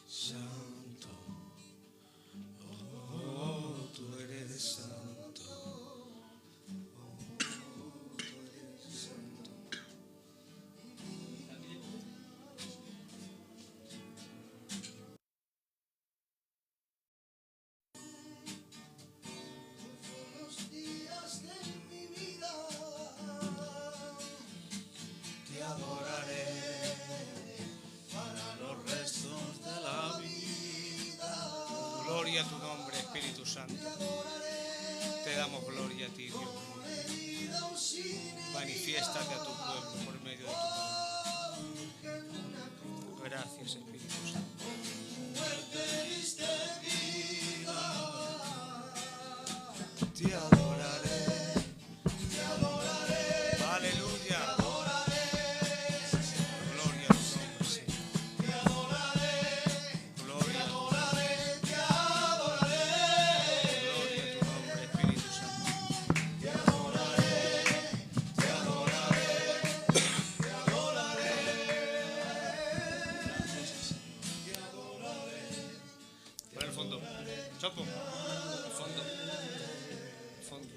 Santo, oh, tú eres santo, oh, tú eres santo. Los días de mi vida te adoraré para los restos de la vida. Gloria a tu nombre, Espíritu Santo. Te damos gloria a ti, Dios. Manifiéstate a tu pueblo por medio de tu palabra. Gracias, Espíritu Santo. Muerte diste vida, te adoraré, te adoraré. Aleluya. Gloria a tu nombre, Señor. Te adoraré, Gloria, te adoraré, gloria a tu nombre, Espíritu Santo. te adoraré, te adoraré, te adoraré, te adoraré. Por el fondo. Chopo. El fondo. El fondo.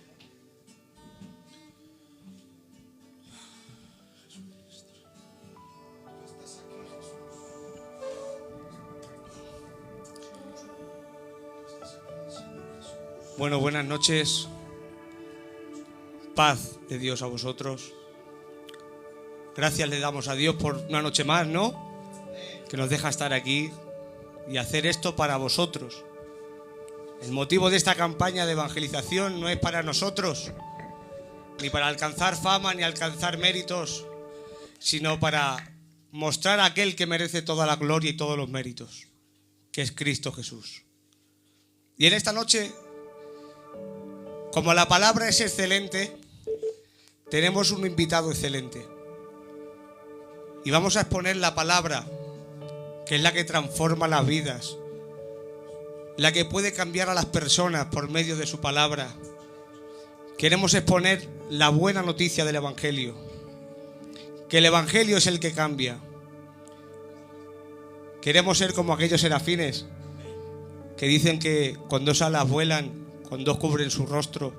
Bueno, buenas noches. Paz de Dios a vosotros. Gracias le damos a Dios por una noche más, ¿no? Que nos deja estar aquí y hacer esto para vosotros. El motivo de esta campaña de evangelización no es para nosotros, ni para alcanzar fama ni alcanzar méritos, sino para mostrar a aquel que merece toda la gloria y todos los méritos, que es Cristo Jesús. Y en esta noche, como la palabra es excelente, tenemos un invitado excelente. Y vamos a exponer la palabra, que es la que transforma las vidas, la que puede cambiar a las personas por medio de su palabra. Queremos exponer la buena noticia del Evangelio, que el Evangelio es el que cambia. Queremos ser como aquellos serafines que dicen que con 2 alas vuelan, con 2 cubren su rostro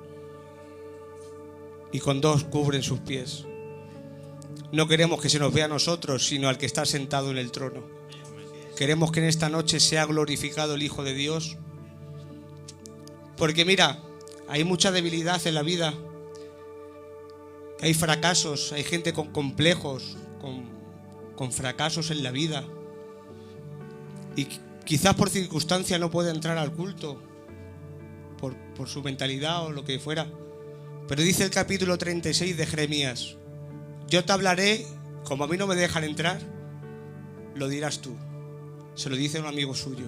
y con 2 cubren sus pies. No queremos que se nos vea a nosotros, sino al que está sentado en el trono. Queremos que en esta noche sea glorificado el Hijo de Dios. Porque mira, hay mucha debilidad en la vida. Hay fracasos, hay gente con complejos, con fracasos en la vida. Y quizás por circunstancia no puede entrar al culto, por su mentalidad o lo que fuera. Pero dice el capítulo 36 de Jeremías: yo te hablaré, como a mí no me dejan entrar, lo dirás tú. Se lo dice a un amigo suyo.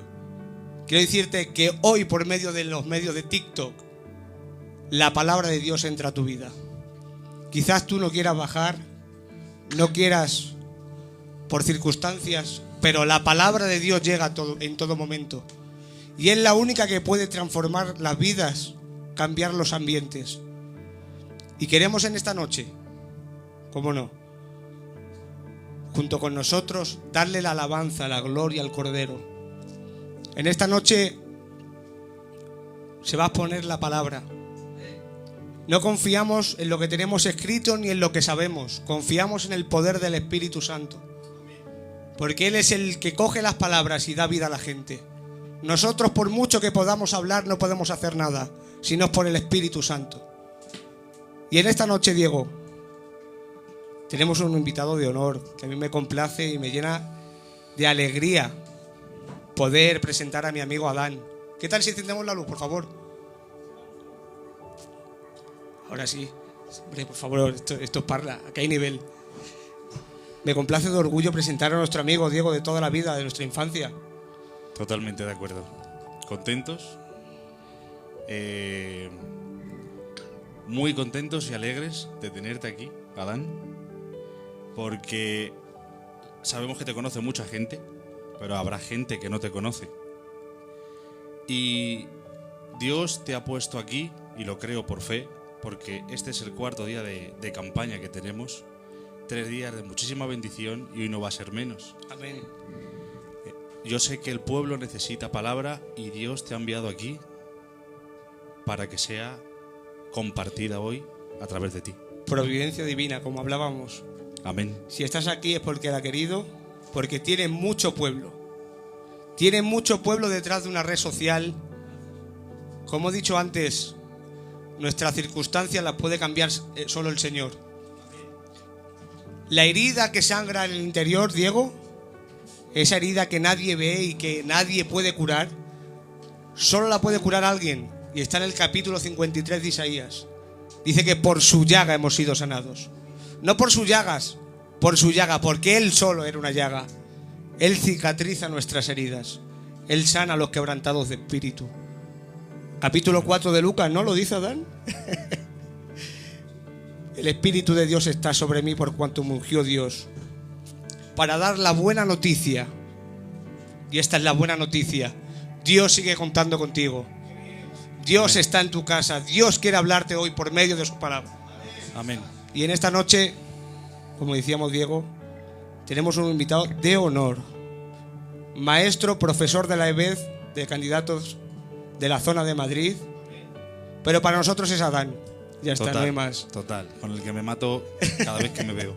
Quiero decirte que hoy, por medio de los medios de TikTok, la palabra de Dios entra a tu vida. Quizás tú no quieras bajar, no quieras por circunstancias, pero la palabra de Dios llega en todo momento. Y es la única que puede transformar las vidas, cambiar los ambientes. Y queremos en esta noche, ¿cómo no?, junto con nosotros, darle la alabanza, la gloria al Cordero. En esta noche se va a exponer la palabra. No confiamos en lo que tenemos escrito ni en lo que sabemos. Confiamos en el poder del Espíritu Santo. Porque Él es el que coge las palabras y da vida a la gente. Nosotros, por mucho que podamos hablar, no podemos hacer nada, sino por el Espíritu Santo. Y en esta noche, Diego, tenemos un invitado de honor que a mí me complace y me llena de alegría poder presentar a mi amigo Adán. ¿Qué tal si encendemos la luz, por favor? Ahora sí. Hombre, por favor, esto es parla, aquí hay nivel. Me complace de orgullo presentar a nuestro amigo Diego de toda la vida, de nuestra infancia. Totalmente de acuerdo. Contentos. Muy contentos y alegres de tenerte aquí, Adán. Porque sabemos que te conoce mucha gente, pero habrá gente que no te conoce. Y Dios te ha puesto aquí, y lo creo por fe, porque este es el cuarto día de campaña que tenemos. 3 días de muchísima bendición y hoy no va a ser menos. Amén. Yo sé que el pueblo necesita palabra y Dios te ha enviado aquí para que sea compartida hoy a través de ti. Providencia divina, como hablábamos. Amén. Si estás aquí es porque Él ha querido, porque tiene mucho pueblo. Tiene mucho pueblo detrás de una red social. Como he dicho antes, nuestras circunstancias las puede cambiar solo el Señor. La herida que sangra en el interior, Diego, esa herida que nadie ve y que nadie puede curar, solo la puede curar alguien. Y está en el capítulo 53 de Isaías. Dice que por su llaga hemos sido sanados. No por sus llagas, por su llaga, porque Él solo era una llaga. Él cicatriza nuestras heridas. Él sana a los quebrantados de espíritu. Capítulo 4 de Lucas, ¿no lo dice Adán? El Espíritu de Dios está sobre mí por cuanto me ungió Dios para dar la buena noticia. Y esta es la buena noticia. Dios sigue contando contigo. Dios está en tu casa. Dios quiere hablarte hoy por medio de su palabra. Amén. Y en esta noche, como decíamos Diego, tenemos un invitado de honor. Maestro, profesor de la EBED, de candidatos de la zona de Madrid. Pero para nosotros es Adán. Ya está, no hay más. Total, con el que me mato cada vez que me veo.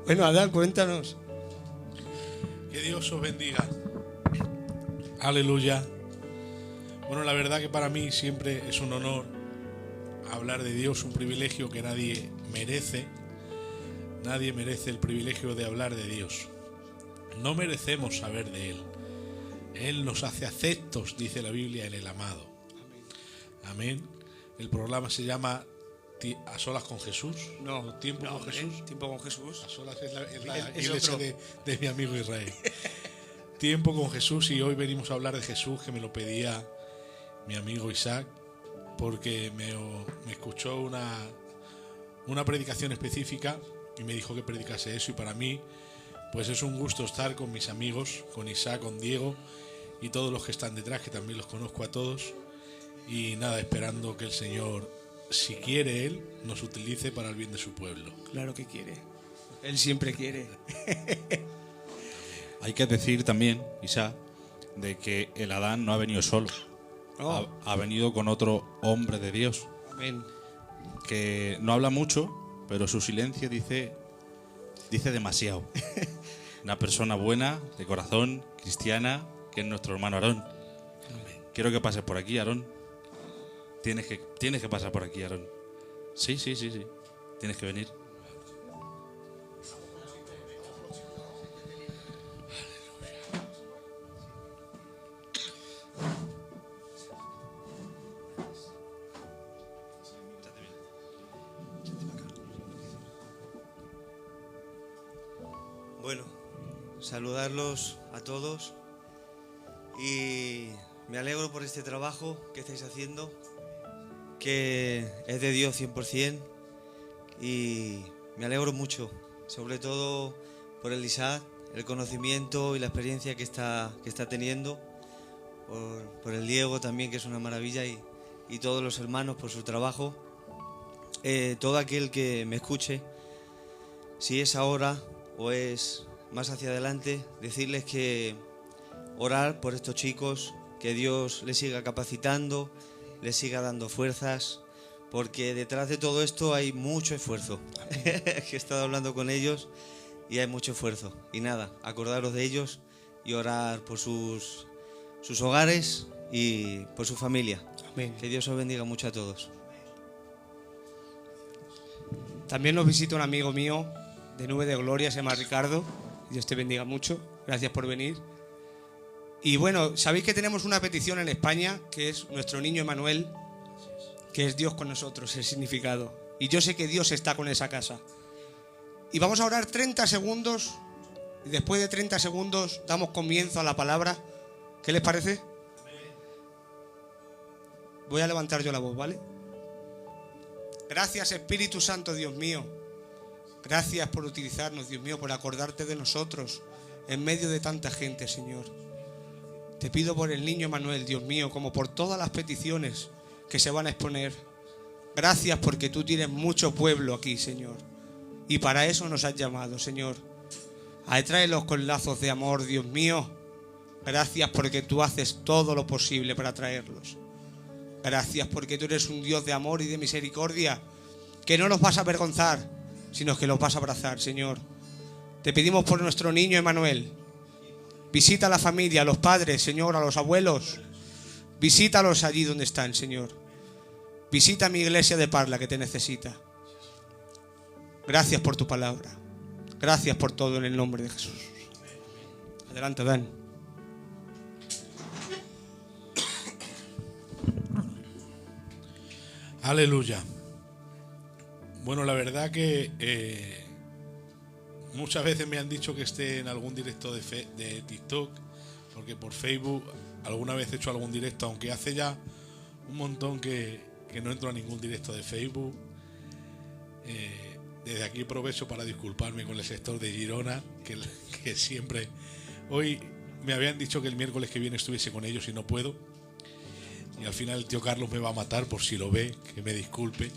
Bueno, Adán, cuéntanos. Que Dios os bendiga. Aleluya. Bueno, la verdad que para mí siempre es un honor hablar de Dios, un privilegio que nadie merece. Nadie merece el privilegio de hablar de Dios. No merecemos saber de Él. Él nos hace aceptos, dice la Biblia, en el amado. Amén. El programa se llama A Solas con Jesús. No, Tiempo con Jesús. Tiempo con Jesús. A Solas es la Es iglesia otro. de mi amigo Israel. Tiempo con Jesús, y hoy venimos a hablar de Jesús, que me lo pedía mi amigo Isaac, porque me escuchó una predicación específica y me dijo que predicase eso, y para mí pues es un gusto estar con mis amigos, con Isaac, con Diego y todos los que están detrás, que también los conozco a todos. Y nada, esperando que el Señor, si quiere Él, nos utilice para el bien de su pueblo. Claro que quiere. Él siempre quiere. Hay que decir también, Isa, de que el Adán no ha venido solo. Oh. Ha venido con otro hombre de Dios, Amén. que no habla mucho, pero su silencio dice demasiado. Una persona buena, de corazón, cristiana, que es nuestro hermano Aarón. Quiero que pases por aquí, Aarón. Tienes que pasar por aquí, Aarón. Sí. Tienes que venir. Bueno, saludarlos a todos y me alegro por este trabajo que estáis haciendo, que es de Dios 100%, y me alegro mucho, sobre todo por el Isaac, el conocimiento y la experiencia que está teniendo, por el Diego también, que es una maravilla, y todos los hermanos por su trabajo. Todo aquel que me escuche, si es ahora o es más hacia adelante, decirles que orar por estos chicos, que Dios les siga capacitando, les siga dando fuerzas, porque detrás de todo esto hay mucho esfuerzo. Que he estado hablando con ellos y hay mucho esfuerzo. Y nada, acordaros de ellos y orar por sus hogares y por su familia. Amén. Que Dios os bendiga mucho a todos. También nos visita un amigo mío de Nube de Gloria, se llama Ricardo. Dios te bendiga mucho. Gracias por venir. Y bueno, sabéis que tenemos una petición en España, que es nuestro niño Emanuel, que es Dios con nosotros, el significado. Y yo sé que Dios está con esa casa. Y vamos a orar 30 segundos. Y después de 30 segundos damos comienzo a la palabra. ¿Qué les parece? Voy a levantar yo la voz, ¿vale? Gracias, Espíritu Santo, Dios mío. Gracias por utilizarnos, Dios mío, por acordarte de nosotros en medio de tanta gente, Señor. Te pido por el niño Emanuel, Dios mío, como por todas las peticiones que se van a exponer. Gracias porque tú tienes mucho pueblo aquí, Señor. Y para eso nos has llamado, Señor. Atráelos con lazos de amor, Dios mío. Gracias porque tú haces todo lo posible para traerlos. Gracias porque tú eres un Dios de amor y de misericordia, que no los vas a avergonzar, sino que los vas a abrazar, Señor. Te pedimos por nuestro niño Emanuel. Visita a la familia, a los padres, Señor, a los abuelos. Visítalos allí donde están, Señor. Visita a mi iglesia de Parla que te necesita. Gracias por tu palabra. Gracias por todo en el nombre de Jesús. Adelante, Dan. Aleluya. Bueno, la verdad que muchas veces me han dicho que esté en algún directo de TikTok, porque por Facebook alguna vez he hecho algún directo, aunque hace ya un montón que no entro a ningún directo de Facebook. Desde aquí aprovecho para disculparme con el sector de Girona, que siempre... Hoy me habían dicho que el miércoles que viene estuviese con ellos y no puedo. Y al final el tío Carlos me va a matar, por si lo ve, que me disculpe.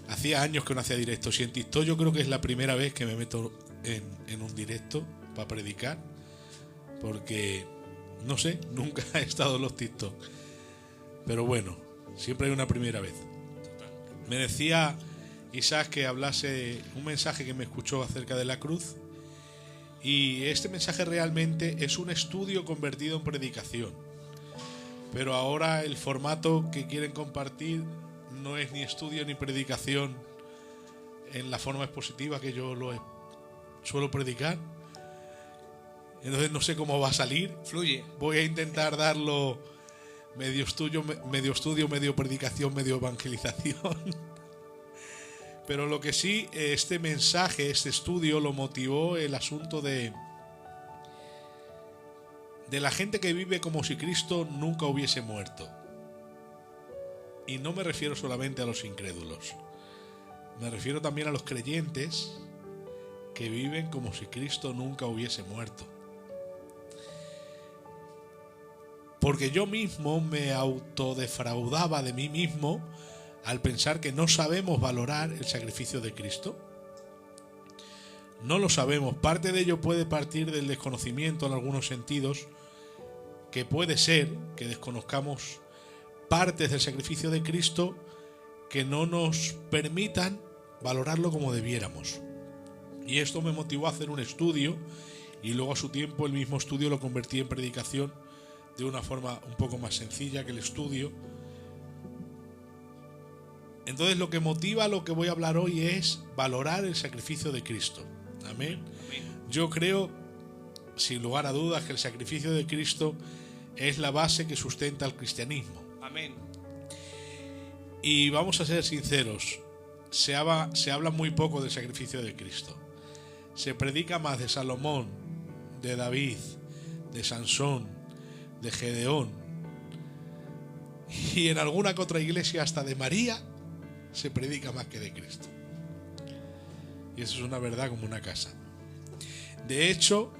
Hacía años que no hacía directos y en TikTok yo creo que es la primera vez que me meto en un directo para predicar, porque no sé, nunca he estado en los TikTok. Pero bueno, siempre hay una primera vez. Me decía Isaac que hablase un mensaje que me escuchó acerca de la cruz, y este mensaje realmente es un estudio convertido en predicación. Pero ahora el formato que quieren compartir no es ni estudio ni predicación en la forma expositiva que yo suelo predicar. Entonces no sé cómo va a salir. Fluye. Voy a intentar darlo medio estudio, medio predicación, medio evangelización. Pero lo que sí, este mensaje, este estudio lo motivó el asunto de la gente que vive como si Cristo nunca hubiese muerto. Y no me refiero solamente a los incrédulos, me refiero también a los creyentes que viven como si Cristo nunca hubiese muerto. Porque yo mismo me autodefraudaba de mí mismo al pensar que no sabemos valorar el sacrificio de Cristo. No lo sabemos. Parte de ello puede partir del desconocimiento en algunos sentidos, que puede ser que desconozcamos partes del sacrificio de Cristo que no nos permitan valorarlo como debiéramos. Y esto me motivó a hacer un estudio, y luego a su tiempo el mismo estudio lo convertí en predicación de una forma un poco más sencilla que el estudio. Entonces lo que motiva lo que voy a hablar hoy es valorar el sacrificio de Cristo. Amén. Yo creo, sin lugar a dudas, que el sacrificio de Cristo es la base que sustenta el cristianismo. Amén. Y vamos a ser sinceros, se habla muy poco del sacrificio de Cristo. Se predica más de Salomón, de David, de Sansón, de Gedeón, y en alguna que otra iglesia hasta de María se predica más que de Cristo. Y eso es una verdad como una casa. De hecho,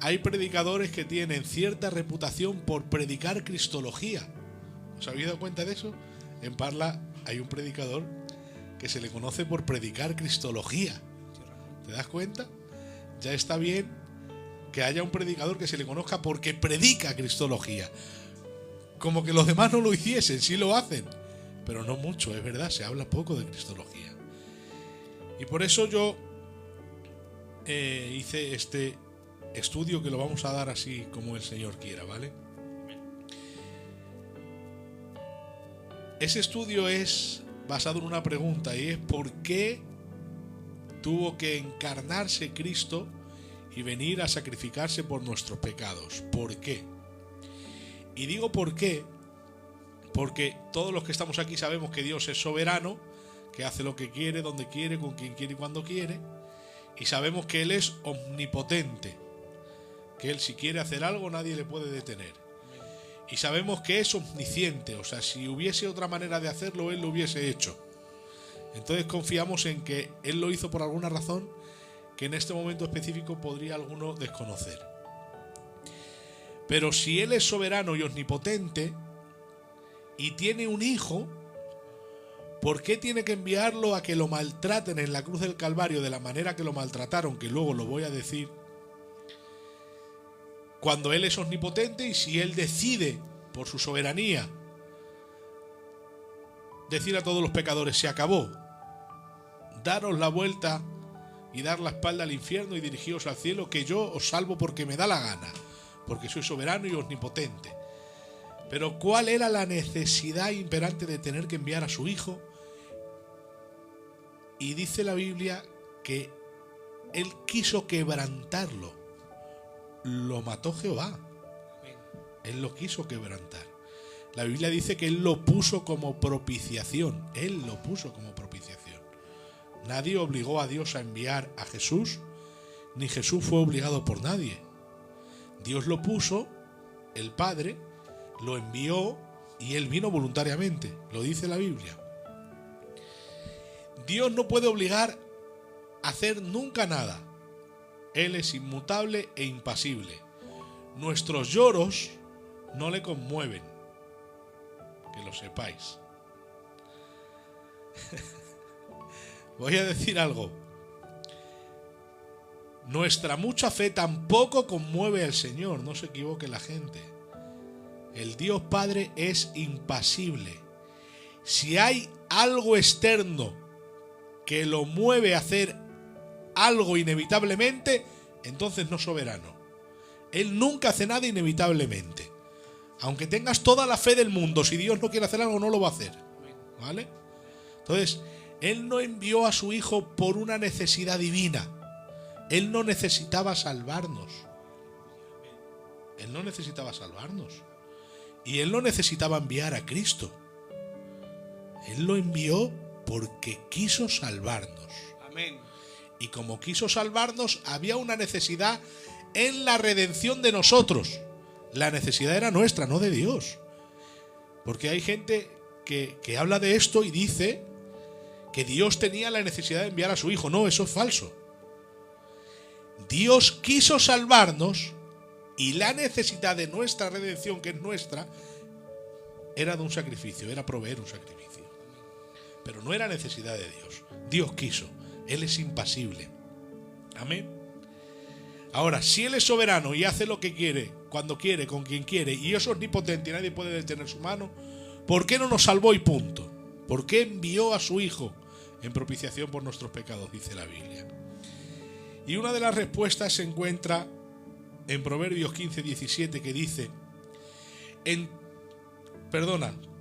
hay predicadores que tienen cierta reputación por predicar cristología. ¿Os habéis dado cuenta de eso? En Parla hay un predicador que se le conoce por predicar cristología. ¿Te das cuenta? Ya está bien que haya un predicador que se le conozca porque predica cristología. Como que los demás no lo hiciesen, sí lo hacen, pero no mucho, es verdad, se habla poco de cristología. Y por eso yo hice este estudio que lo vamos a dar así como el Señor quiera, ¿vale? Ese estudio es basado en una pregunta, y es ¿por qué tuvo que encarnarse Cristo y venir a sacrificarse por nuestros pecados? ¿Por qué? Y digo por qué, porque todos los que estamos aquí sabemos que Dios es soberano, que hace lo que quiere, donde quiere, con quien quiere y cuando quiere, y sabemos que Él es omnipotente, que Él si quiere hacer algo nadie le puede detener. Y sabemos que es omnisciente, o sea, si hubiese otra manera de hacerlo, Él lo hubiese hecho. Entonces confiamos en que Él lo hizo por alguna razón que en este momento específico podría alguno desconocer. Pero si Él es soberano y omnipotente y tiene un hijo, ¿Por qué tiene que enviarlo a que lo maltraten en la cruz del Calvario de la manera que lo maltrataron, que luego lo voy a decir? Cuando Él es omnipotente y si Él decide, por su soberanía, decir a todos los pecadores, se acabó, daros la vuelta y dar la espalda al infierno y dirigíos al cielo, que yo os salvo porque me da la gana, porque soy soberano y omnipotente. Pero ¿cuál era la necesidad imperante de tener que enviar a su Hijo? Y dice la Biblia que Él quiso quebrantarlo. Lo mató Jehová. Él lo quiso quebrantar. La Biblia dice que Él lo puso como propiciación. Él lo puso como propiciación. Nadie obligó a Dios a enviar a Jesús, ni Jesús fue obligado por nadie. Dios lo puso, el Padre lo envió y Él vino voluntariamente. Lo dice la Biblia. Dios no puede obligar a hacer nunca nada. Él es inmutable e impasible. Nuestros lloros no le conmueven. Que lo sepáis. Voy a decir algo. Nuestra mucha fe tampoco conmueve al Señor. No se equivoque la gente. El Dios Padre es impasible. Si hay algo externo que lo mueve a hacer algo inevitablemente, entonces no es soberano. Él nunca hace nada inevitablemente. Aunque tengas toda la fe del mundo, si Dios no quiere hacer algo, no lo va a hacer. ¿Vale? Entonces, Él no envió a su Hijo por una necesidad divina. Él no necesitaba salvarnos. Él no necesitaba salvarnos. Y Él no necesitaba enviar a Cristo. Él lo envió porque quiso salvarnos. Amén. Y como quiso salvarnos, había una necesidad en la redención de nosotros. La necesidad era nuestra, no de Dios. Porque hay gente que habla de esto y dice que Dios tenía la necesidad de enviar a su Hijo. No, eso es falso. Dios quiso salvarnos y la necesidad de nuestra redención, que es nuestra, era de un sacrificio, era proveer un sacrificio. Pero no era necesidad de Dios. Dios quiso. Él es impasible. Amén. Ahora, si Él es soberano y hace lo que quiere, cuando quiere, con quien quiere, y es omnipotente y nadie puede detener su mano, ¿por qué no nos salvó y punto? ¿Por qué envió a su Hijo en propiciación por nuestros pecados? Dice la Biblia. Y una de las respuestas se encuentra en Proverbios 15:17, que dice,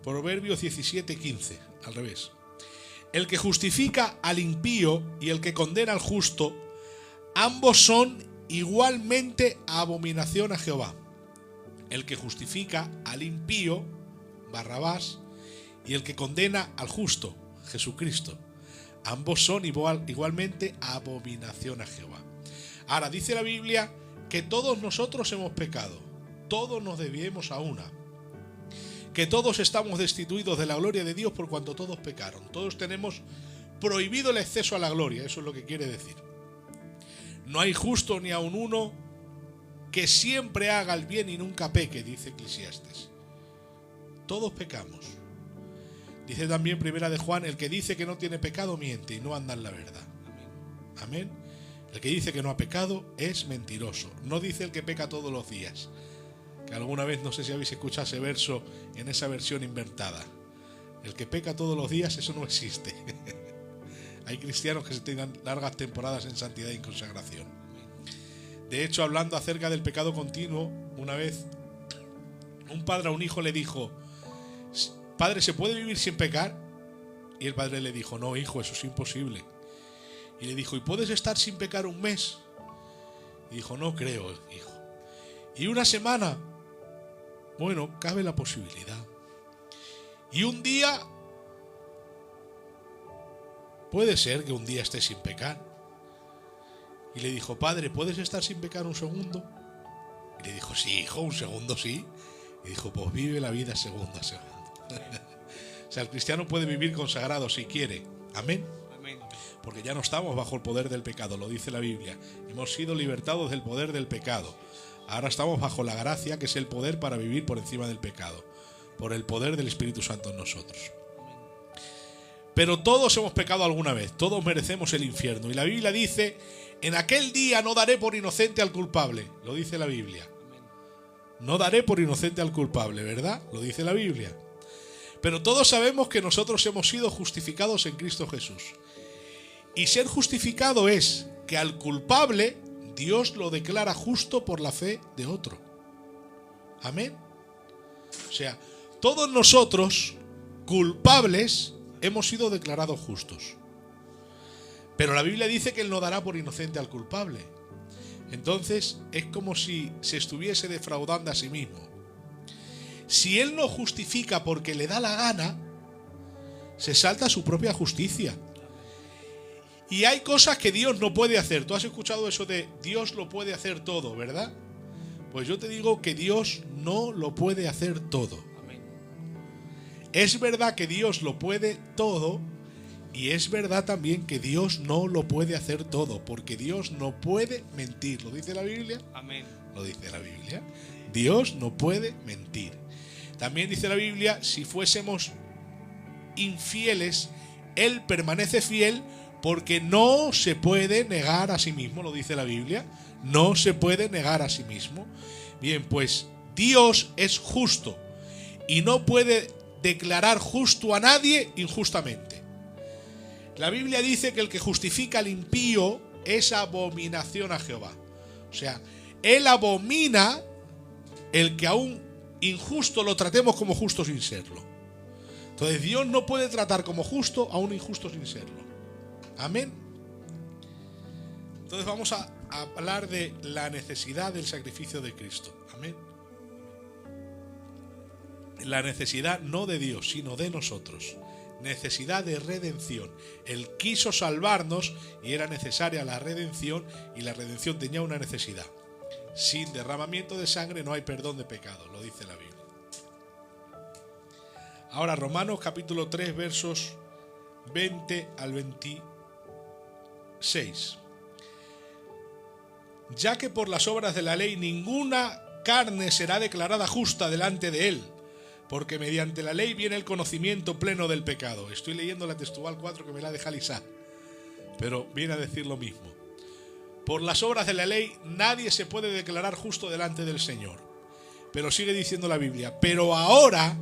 Proverbios 17:15, al revés. El que justifica al impío y el que condena al justo, ambos son igualmente abominación a Jehová. El que justifica al impío, Barrabás, y el que condena al justo, Jesucristo. Ambos son igualmente abominación a Jehová. Ahora, dice la Biblia que todos nosotros hemos pecado. Todos nos debemos a una. Que todos estamos destituidos de la gloria de Dios por cuanto todos pecaron. Todos tenemos prohibido el acceso a la gloria. Eso es lo que quiere decir. No hay justo ni aun uno que siempre haga el bien y nunca peque, dice Eclesiastes. Todos pecamos. Dice también Primera de Juan, el que dice que no tiene pecado miente y no anda en la verdad. Amén. El que dice que no ha pecado es mentiroso. No dice el que peca todos los días. Que alguna vez, no sé si habéis escuchado ese verso en esa versión inventada. El que peca todos los días, eso no existe. Hay cristianos que se tienen largas temporadas en santidad y en consagración. De hecho, hablando acerca del pecado continuo, una vez un padre a un hijo le dijo, padre, ¿se puede vivir sin pecar? Y el padre le dijo, no, hijo, eso es imposible. Y le dijo, ¿y puedes estar sin pecar un mes? Y dijo, no creo, hijo. ¿Y una semana? Bueno, cabe la posibilidad. ¿Y un día? Puede ser que un día esté sin pecar. Y le dijo, padre, ¿puedes estar sin pecar un segundo? Y le dijo, sí, hijo, un segundo sí. Y dijo, pues vive la vida segundo a segundo. O sea, el cristiano puede vivir consagrado si quiere. Amén. Amén. Porque ya no estamos bajo el poder del pecado, lo dice la Biblia. Hemos sido libertados del poder del pecado. Ahora estamos bajo la gracia, que es el poder para vivir por encima del pecado, por el poder del Espíritu Santo en nosotros. Pero todos hemos pecado alguna vez, todos merecemos el infierno. Y la Biblia dice, en aquel día no daré por inocente al culpable. Lo dice la Biblia. No daré por inocente al culpable, ¿verdad? Lo dice la Biblia. Pero todos sabemos que nosotros hemos sido justificados en Cristo Jesús. Y ser justificado es que al culpable Dios lo declara justo por la fe de otro. Amén. O sea, todos nosotros, culpables, hemos sido declarados justos. Pero la Biblia dice que Él no dará por inocente al culpable. Entonces es como si se estuviese defraudando a sí mismo. Si Él no justifica porque le da la gana, se salta su propia justicia. Y hay cosas que Dios no puede hacer. Tú has escuchado eso de Dios lo puede hacer todo, ¿verdad? Pues yo te digo que Dios no lo puede hacer todo. Es verdad que Dios lo puede todo, y es verdad también que Dios no lo puede hacer todo, porque Dios no puede mentir. ¿Lo dice la Biblia? Amén. Lo dice la Biblia. Dios no puede mentir. También dice la Biblia, si fuésemos infieles, Él permanece fiel porque no se puede negar a sí mismo. Lo dice la Biblia. No se puede negar a sí mismo. Bien, pues Dios es justo y no puede declarar justo a nadie injustamente. La Biblia dice que el que justifica al impío es abominación a Jehová. O sea, Él abomina el que a un injusto lo tratemos como justo sin serlo. Entonces Dios no puede tratar como justo a un injusto sin serlo. Amén. Entonces vamos a hablar de la necesidad del sacrificio de Cristo. Amén. La necesidad no de Dios, sino de nosotros. Necesidad de redención. Él quiso salvarnos y era necesaria la redención, y la redención tenía una necesidad. Sin derramamiento de sangre no hay perdón de pecado, lo dice la Biblia. Ahora Romanos capítulo 3 versos 20 al 26. Ya que por las obras de la ley ninguna carne será declarada justa delante de Él, porque mediante la ley viene el conocimiento pleno del pecado. Estoy leyendo la textual 4 que me la deja Lisa, pero viene a decir lo mismo. Por las obras de la ley nadie se puede declarar justo delante del Señor. Pero sigue diciendo la Biblia, pero ahora,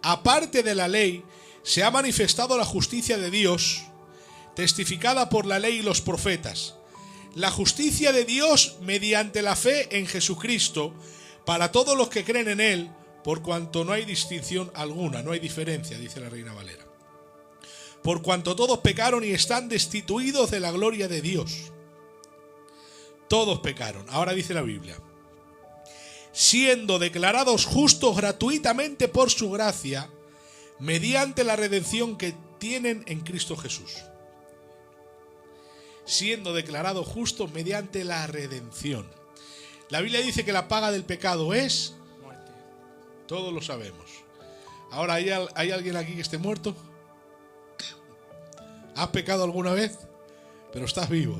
aparte de la ley, se ha manifestado la justicia de Dios, testificada por la ley y los profetas. La justicia de Dios mediante la fe en Jesucristo, para todos los que creen en Él, por cuanto no hay distinción alguna, no hay diferencia, dice la Reina Valera. Por cuanto todos pecaron y están destituidos de la gloria de Dios. Todos pecaron. Ahora dice la Biblia, siendo declarados justos gratuitamente por su gracia, mediante la redención que tienen en Cristo Jesús. Siendo declarados justos mediante la redención. La Biblia dice que la paga del pecado es muerte. Todos lo sabemos. Ahora, ¿hay alguien aquí que esté muerto? ¿Has pecado alguna vez? Pero estás vivo.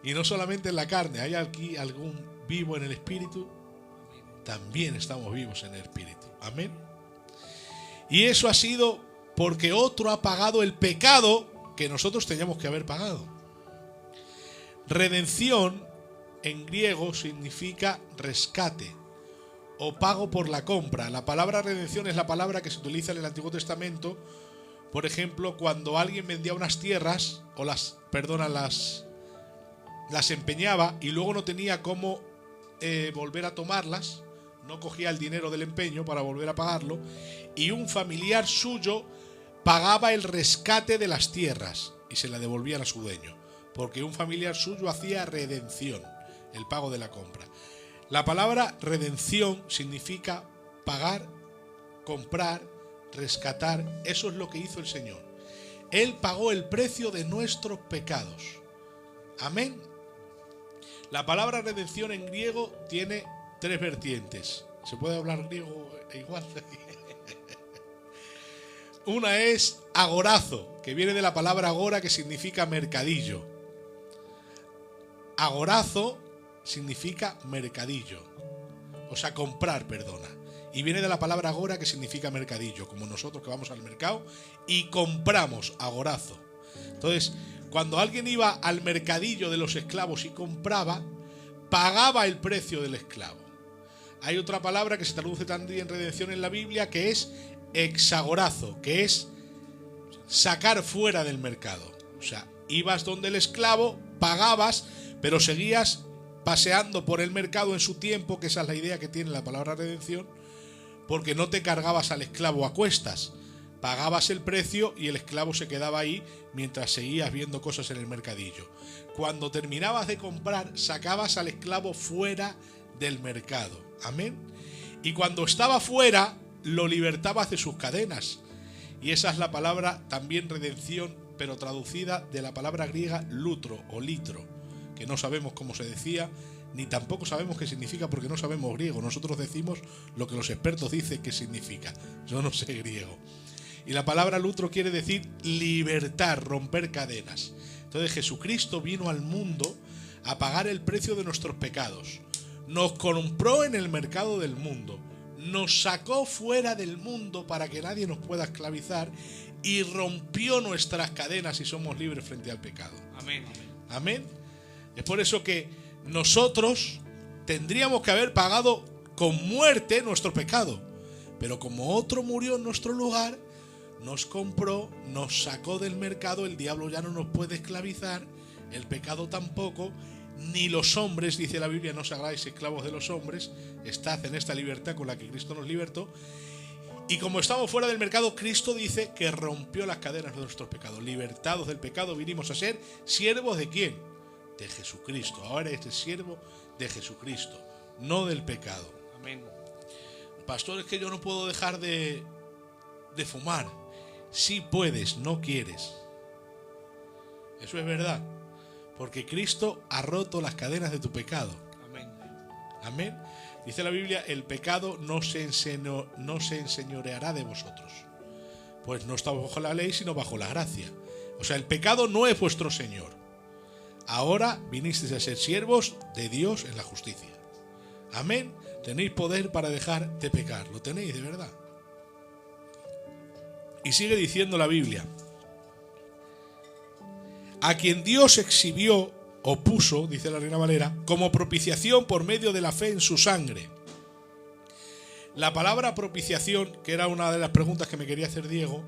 Y no solamente en la carne, ¿hay aquí algún vivo en el espíritu? También estamos vivos en el espíritu. Amén. Y eso ha sido porque otro ha pagado el pecado que nosotros teníamos que haber pagado. Redención en griego significa rescate o pago por la compra. La palabra redención es la palabra que se utiliza en el Antiguo Testamento, por ejemplo, cuando alguien vendía unas tierras o las empeñaba y luego no tenía cómo volver a tomarlas, no cogía el dinero del empeño para volver a pagarlo, y un familiar suyo pagaba el rescate de las tierras y se la devolvían a su dueño, porque un familiar suyo hacía redención, el pago de la compra. La palabra redención significa pagar, comprar, rescatar. Eso es lo que hizo el Señor. Él pagó el precio de nuestros pecados. Amén. La palabra redención en griego tiene 3 vertientes. ¿Se puede hablar griego igual? Una es agorazo, que viene de la palabra agora, que significa mercadillo. Agorazo significa mercadillo, o sea, comprar, perdona. Y viene de la palabra agora, que significa mercadillo, como nosotros que vamos al mercado y compramos, agorazo. Entonces, cuando alguien iba al mercadillo de los esclavos y compraba, pagaba el precio del esclavo. Hay otra palabra que se traduce también en redención en la Biblia, que es exagorazo, que es sacar fuera del mercado. O sea, ibas donde el esclavo, pagabas, pero seguías paseando por el mercado en su tiempo, que esa es la idea que tiene la palabra redención, porque no te cargabas al esclavo a cuestas, pagabas el precio y el esclavo se quedaba ahí mientras seguías viendo cosas en el mercadillo. Cuando terminabas de comprar, sacabas al esclavo fuera del mercado. Amén. Y cuando estaba fuera, lo libertabas de sus cadenas. Y esa es la palabra también redención, pero traducida de la palabra griega lutro o litro, que no sabemos cómo se decía, ni tampoco sabemos qué significa porque no sabemos griego. Nosotros decimos lo que los expertos dicen que significa. Yo no sé griego. Y la palabra lutro quiere decir libertar, romper cadenas. Entonces Jesucristo vino al mundo a pagar el precio de nuestros pecados. Nos compró en el mercado del mundo. Nos sacó fuera del mundo para que nadie nos pueda esclavizar y rompió nuestras cadenas y somos libres frente al pecado. Amén. Amén. Es por eso que nosotros tendríamos que haber pagado con muerte nuestro pecado. Pero como otro murió en nuestro lugar, nos compró, nos sacó del mercado, el diablo ya no nos puede esclavizar, el pecado tampoco, ni los hombres, dice la Biblia, no os hagáis esclavos de los hombres, estad en esta libertad con la que Cristo nos libertó. Y como estamos fuera del mercado, Cristo dice que rompió las cadenas de nuestros pecados. Libertados del pecado, vinimos a ser siervos ¿de quién? De Jesucristo. Ahora este es siervo de Jesucristo, no del pecado. Amén. Pastor, es que yo no puedo dejar de fumar. Sí puedes, no quieres. Eso es verdad. Porque Cristo ha roto las cadenas de tu pecado. Amén. Amén. Dice la Biblia, el pecado no se enseñoreará de vosotros. Pues no está bajo la ley, sino bajo la gracia. O sea, el pecado no es vuestro Señor. Ahora vinisteis a ser siervos de Dios en la justicia. Amén. Tenéis poder para dejar de pecar. Lo tenéis de verdad. Y sigue diciendo la Biblia: a quien Dios exhibió o puso, dice la Reina Valera, como propiciación por medio de la fe en su sangre. La palabra propiciación, que era una de las preguntas que me quería hacer Diego,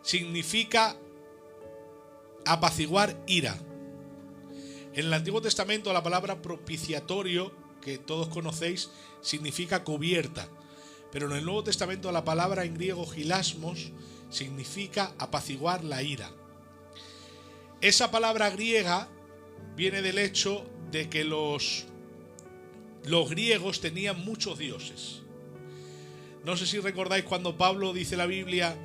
significa apaciguar ira. En el Antiguo Testamento la palabra propiciatorio, que todos conocéis, significa cubierta. Pero en el Nuevo Testamento la palabra en griego hilasmos significa apaciguar la ira. Esa palabra griega viene del hecho de que los griegos tenían muchos dioses. No sé si recordáis cuando Pablo, dice la Biblia,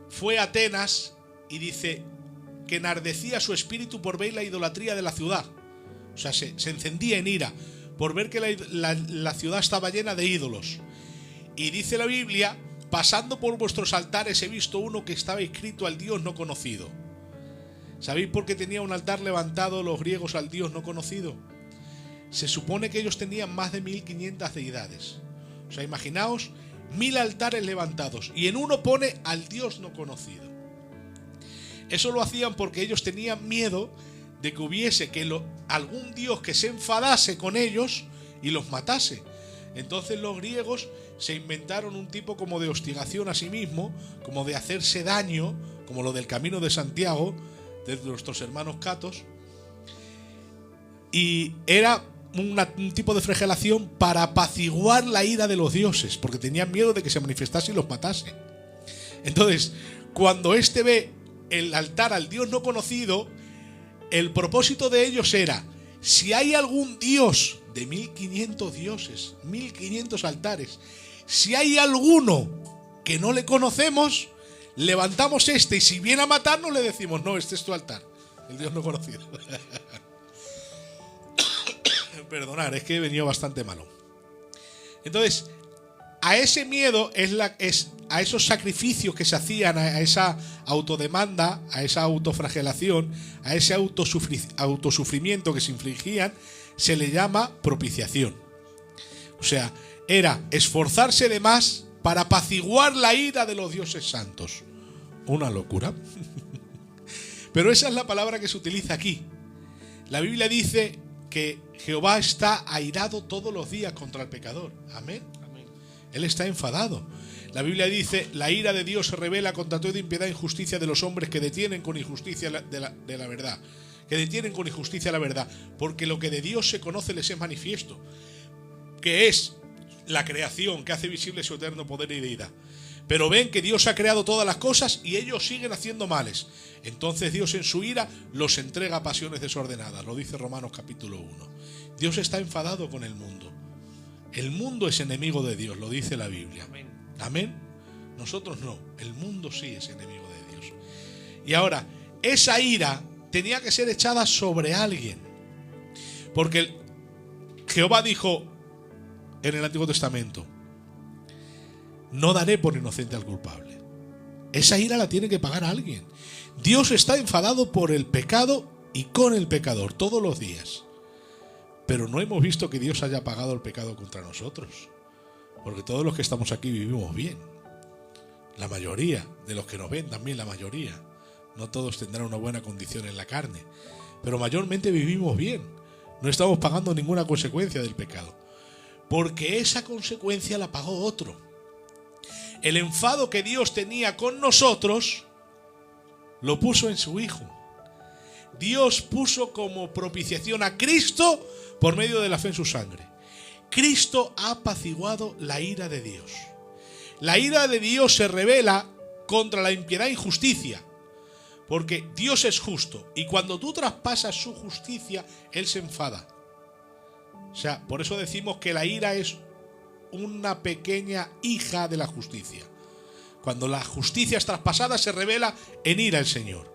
fue a Atenas y dice que enardecía su espíritu por ver la idolatría de la ciudad. O sea, se encendía en ira por ver que la ciudad estaba llena de ídolos. Y dice la Biblia, pasando por vuestros altares he visto uno que estaba inscrito al Dios no conocido. ¿Sabéis por qué tenía un altar levantado los griegos al Dios no conocido? Se supone que ellos tenían más de 1500 deidades. O sea, imaginaos 1000 altares levantados y en uno pone al Dios no conocido. Eso lo hacían porque ellos tenían miedo de que hubiese algún dios que se enfadase con ellos y los matase. Entonces los griegos se inventaron un tipo como de hostigación a sí mismo, como de hacerse daño, como lo del Camino de Santiago, de nuestros hermanos catos. Y era un tipo de flagelación para apaciguar la ira de los dioses, porque tenían miedo de que se manifestase y los matase. Entonces, cuando éste ve el altar al Dios no conocido, el propósito de ellos era: si hay algún dios de 1500 dioses, 1500 altares, si hay alguno que no le conocemos, levantamos este y si viene a matarnos le decimos: no, este es tu altar, el Dios no conocido. Perdonad, es que he venido bastante malo. Entonces, a ese miedo a esos sacrificios que se hacían, a esa autodemanda, a esa autofragelación, a ese autosufrimiento que se infligían, se le llama propiciación. O sea, era esforzarse de más para apaciguar la ira de los dioses santos. Una locura. Pero esa es la palabra que se utiliza aquí. La Biblia dice que Jehová está airado todos los días contra el pecador. Amén. Él está enfadado. La Biblia dice: la ira de Dios se revela contra toda impiedad e injusticia de los hombres que detienen con injusticia de la verdad. Que detienen con injusticia la verdad. Porque lo que de Dios se conoce les es manifiesto, que es la creación que hace visible su eterno poder y deidad. Pero ven que Dios ha creado todas las cosas y ellos siguen haciendo males. Entonces Dios en su ira los entrega a pasiones desordenadas. Lo dice Romanos capítulo 1. Dios está enfadado con el mundo. El mundo es enemigo de Dios, lo dice la Biblia. Amén. Nosotros no, el mundo sí es enemigo de Dios. Y ahora, esa ira tenía que ser echada sobre alguien. Porque Jehová dijo en el Antiguo Testamento: no daré por inocente al culpable. Esa ira la tiene que pagar alguien. Dios está enfadado por el pecado y con el pecador todos los días. Pero no hemos visto que Dios haya pagado el pecado contra nosotros. Porque todos los que estamos aquí vivimos bien. La mayoría de los que nos ven, también la mayoría. No todos tendrán una buena condición en la carne. Pero mayormente vivimos bien. No estamos pagando ninguna consecuencia del pecado. Porque esa consecuencia la pagó otro. El enfado que Dios tenía con nosotros lo puso en su Hijo. Dios puso como propiciación a Cristo por medio de la fe en su sangre. Cristo ha apaciguado la ira de Dios. La ira de Dios se revela contra la impiedad e injusticia, porque Dios es justo y cuando tú traspasas su justicia, Él se enfada. O sea, por eso decimos que la ira es una pequeña hija de la justicia. Cuando la justicia es traspasada, se revela en ira el Señor.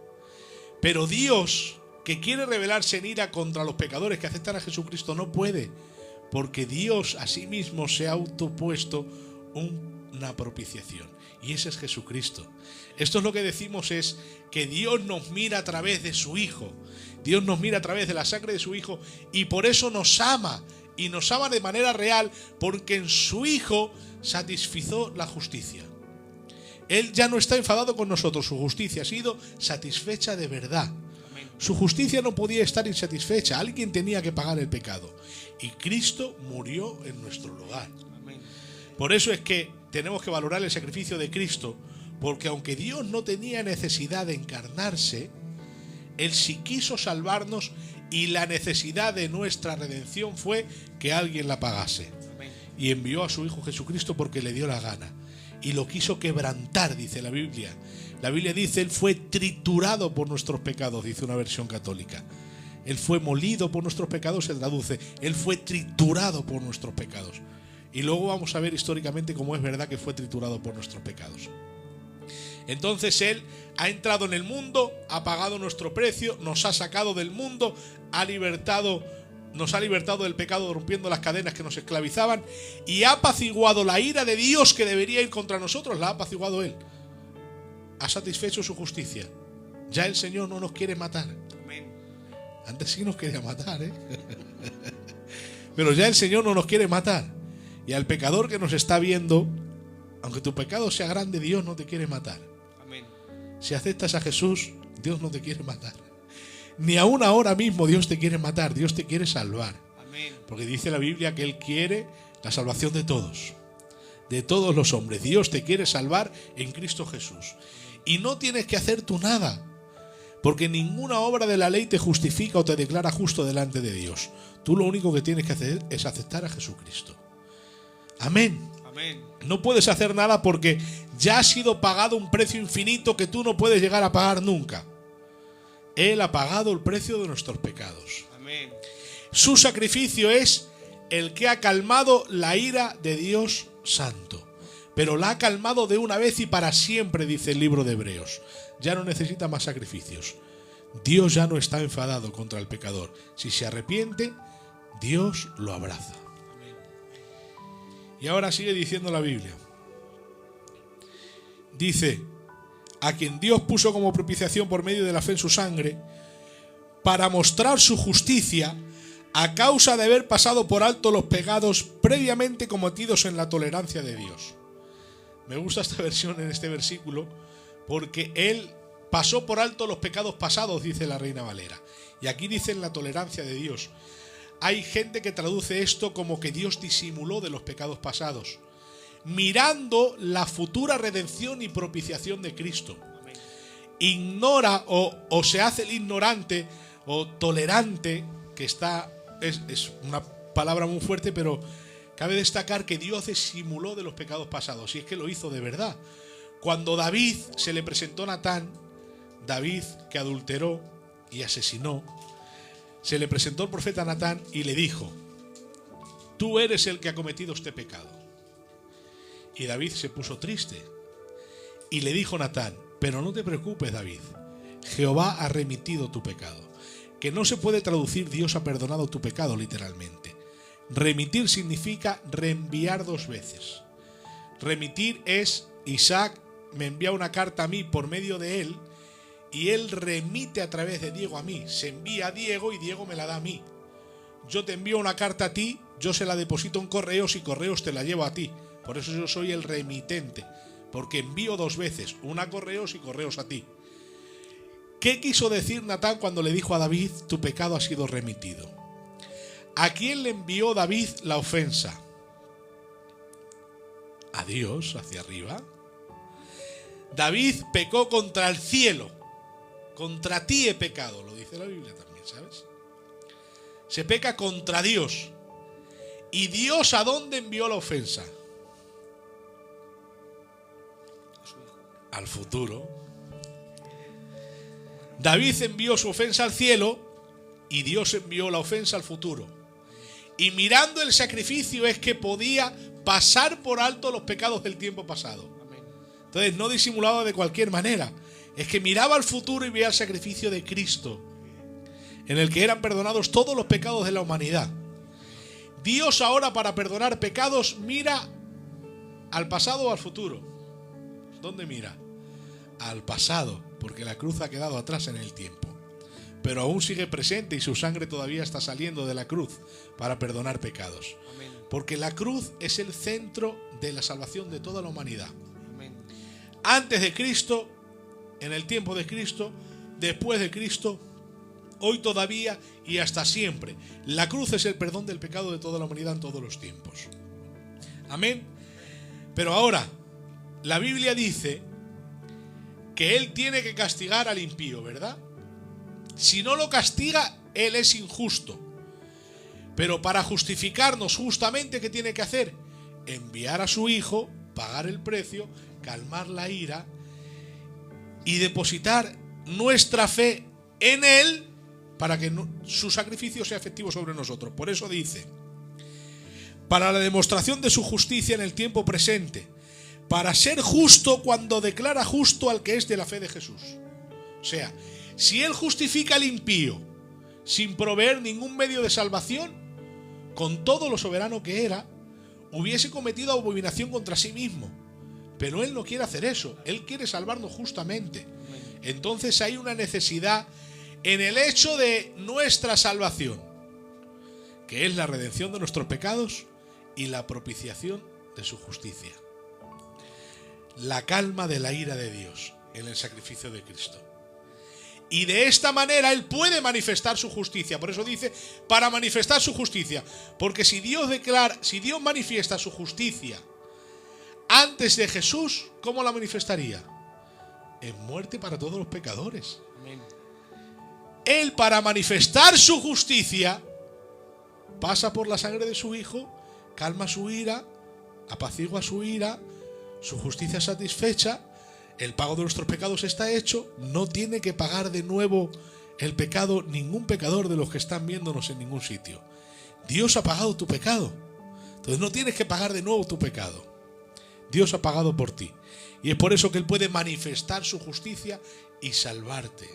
Pero Dios, que quiere revelarse en ira contra los pecadores que aceptan a Jesucristo, no puede, porque Dios a sí mismo se ha autopuesto una propiciación, y ese es Jesucristo. Esto es lo que decimos, es que Dios nos mira a través de su Hijo. Dios nos mira a través de la sangre de su Hijo y por eso nos ama, y nos ama de manera real, porque en su Hijo satisfizo la justicia. Él ya no está enfadado con nosotros, su justicia ha sido satisfecha de verdad. Su justicia no podía estar insatisfecha, alguien tenía que pagar el pecado. Y Cristo murió en nuestro lugar. Por eso es que tenemos que valorar el sacrificio de Cristo, porque aunque Dios no tenía necesidad de encarnarse, Él sí quiso salvarnos y la necesidad de nuestra redención fue que alguien la pagase. Y envió a su Hijo Jesucristo porque le dio la gana. Y lo quiso quebrantar, dice la Biblia. La Biblia dice: Él fue triturado por nuestros pecados, dice una versión católica. Él fue molido por nuestros pecados, se traduce: Él fue triturado por nuestros pecados. Y luego vamos a ver históricamente cómo es verdad que fue triturado por nuestros pecados. Entonces Él ha entrado en el mundo, ha pagado nuestro precio, nos ha sacado del mundo, nos ha libertado del pecado, rompiendo las cadenas que nos esclavizaban, y ha apaciguado la ira de Dios que debería ir contra nosotros, la ha apaciguado Él. Ha satisfecho su justicia. Ya el Señor no nos quiere matar. Antes sí nos quería matar, pero ya el Señor no nos quiere matar. Y al pecador que nos está viendo, aunque tu pecado sea grande, Dios no te quiere matar. Si aceptas a Jesús, Dios no te quiere matar. Ni aún ahora mismo Dios te quiere matar, Dios te quiere salvar. Porque dice la Biblia que Él quiere la salvación de todos los hombres. Dios te quiere salvar en Cristo Jesús. Y no tienes que hacer tú nada, porque ninguna obra de la ley te justifica o te declara justo delante de Dios. Tú lo único que tienes que hacer es aceptar a Jesucristo. Amén. No puedes hacer nada porque ya ha sido pagado un precio infinito que tú no puedes llegar a pagar nunca. Él ha pagado el precio de nuestros pecados. Su sacrificio es el que ha calmado la ira de Dios Santo. Pero la ha calmado de una vez y para siempre, dice el libro de Hebreos. Ya no necesita más sacrificios. Dios ya no está enfadado contra el pecador. Si se arrepiente, Dios lo abraza. Y ahora sigue diciendo la Biblia. Dice: a quien Dios puso como propiciación por medio de la fe en su sangre, para mostrar su justicia, a causa de haber pasado por alto los pecados previamente cometidos en la tolerancia de Dios. Me gusta esta versión en este versículo porque él pasó por alto los pecados pasados, dice la Reina Valera. Y aquí dice en la tolerancia de Dios. Hay gente que traduce esto como que Dios disimuló de los pecados pasados, mirando la futura redención y propiciación de Cristo. Ignora o se hace el ignorante o tolerante, que es una palabra muy fuerte, pero cabe destacar que Dios disimuló de los pecados pasados, y es que lo hizo de verdad. Cuando David se le presentó a Natán, David que adulteró y asesinó, se le presentó el profeta Natán y le dijo: tú eres el que ha cometido este pecado. Y David se puso triste y le dijo Natán: pero no te preocupes, David, Jehová ha remitido tu pecado. Que no se puede traducir Dios ha perdonado tu pecado literalmente. Remitir significa reenviar dos veces. Remitir es: Isaac me envía una carta a mí por medio de él, y él remite a través de Diego a mí. Se envía a Diego y Diego me la da a mí. Yo te envío una carta a ti, yo se la deposito en correos y correos te la llevo a ti. Por eso yo soy el remitente, porque envío dos veces, una a correos y correos a ti. ¿Qué quiso decir Natán cuando le dijo a David: tu pecado ha sido remitido? ¿A quién le envió David la ofensa? ¿A Dios hacia arriba? David pecó contra el cielo. Contra ti he pecado, lo dice la Biblia también, ¿sabes? Se peca contra Dios. ¿Y Dios a dónde envió la ofensa? Al futuro. David envió su ofensa al cielo y Dios envió la ofensa al futuro. Y mirando el sacrificio es que podía pasar por alto los pecados del tiempo pasado. Entonces no disimulaba de cualquier manera. Es que miraba al futuro y veía el sacrificio de Cristo, en el que eran perdonados todos los pecados de la humanidad. Dios ahora, para perdonar pecados, mira al pasado o al futuro. ¿Dónde mira? Al pasado, porque la cruz ha quedado atrás en el tiempo. Pero aún sigue presente y su sangre todavía está saliendo de la cruz para perdonar pecados. Amén. Porque la cruz es el centro de la salvación de toda la humanidad. Amén. Antes de Cristo, en el tiempo de Cristo, después de Cristo, hoy todavía y hasta siempre. La cruz es el perdón del pecado de toda la humanidad en todos los tiempos. Amén. Pero ahora, la Biblia dice que Él tiene que castigar al impío, ¿verdad? Si no lo castiga, Él es injusto. Pero para justificarnos justamente, ¿qué tiene que hacer? Enviar a su Hijo, pagar el precio, calmar la ira y depositar nuestra fe en Él para que su sacrificio sea efectivo sobre nosotros. Por eso dice: para la demostración de su justicia en el tiempo presente, para ser justo cuando declara justo al que es de la fe de Jesús. O sea, si Él justifica al impío sin proveer ningún medio de salvación, con todo lo soberano que era, hubiese cometido abominación contra sí mismo. Pero Él no quiere hacer eso. Él quiere salvarnos justamente. Entonces hay una necesidad en el hecho de nuestra salvación, que es la redención de nuestros pecados y la propiciación de su justicia. La calma de la ira de Dios en el sacrificio de Cristo. Y de esta manera Él puede manifestar su justicia. Por eso dice, para manifestar su justicia. Porque si Dios manifiesta su justicia antes de Jesús, ¿cómo la manifestaría? En muerte para todos los pecadores. Amén. Él, para manifestar su justicia, pasa por la sangre de su Hijo, calma su ira, apacigua su ira, su justicia satisfecha, el pago de nuestros pecados está hecho, no tiene que pagar de nuevo el pecado ningún pecador de los que están viéndonos en ningún sitio. Dios ha pagado tu pecado, entonces no tienes que pagar de nuevo tu pecado. Dios ha pagado por ti. Y es por eso que Él puede manifestar su justicia y salvarte.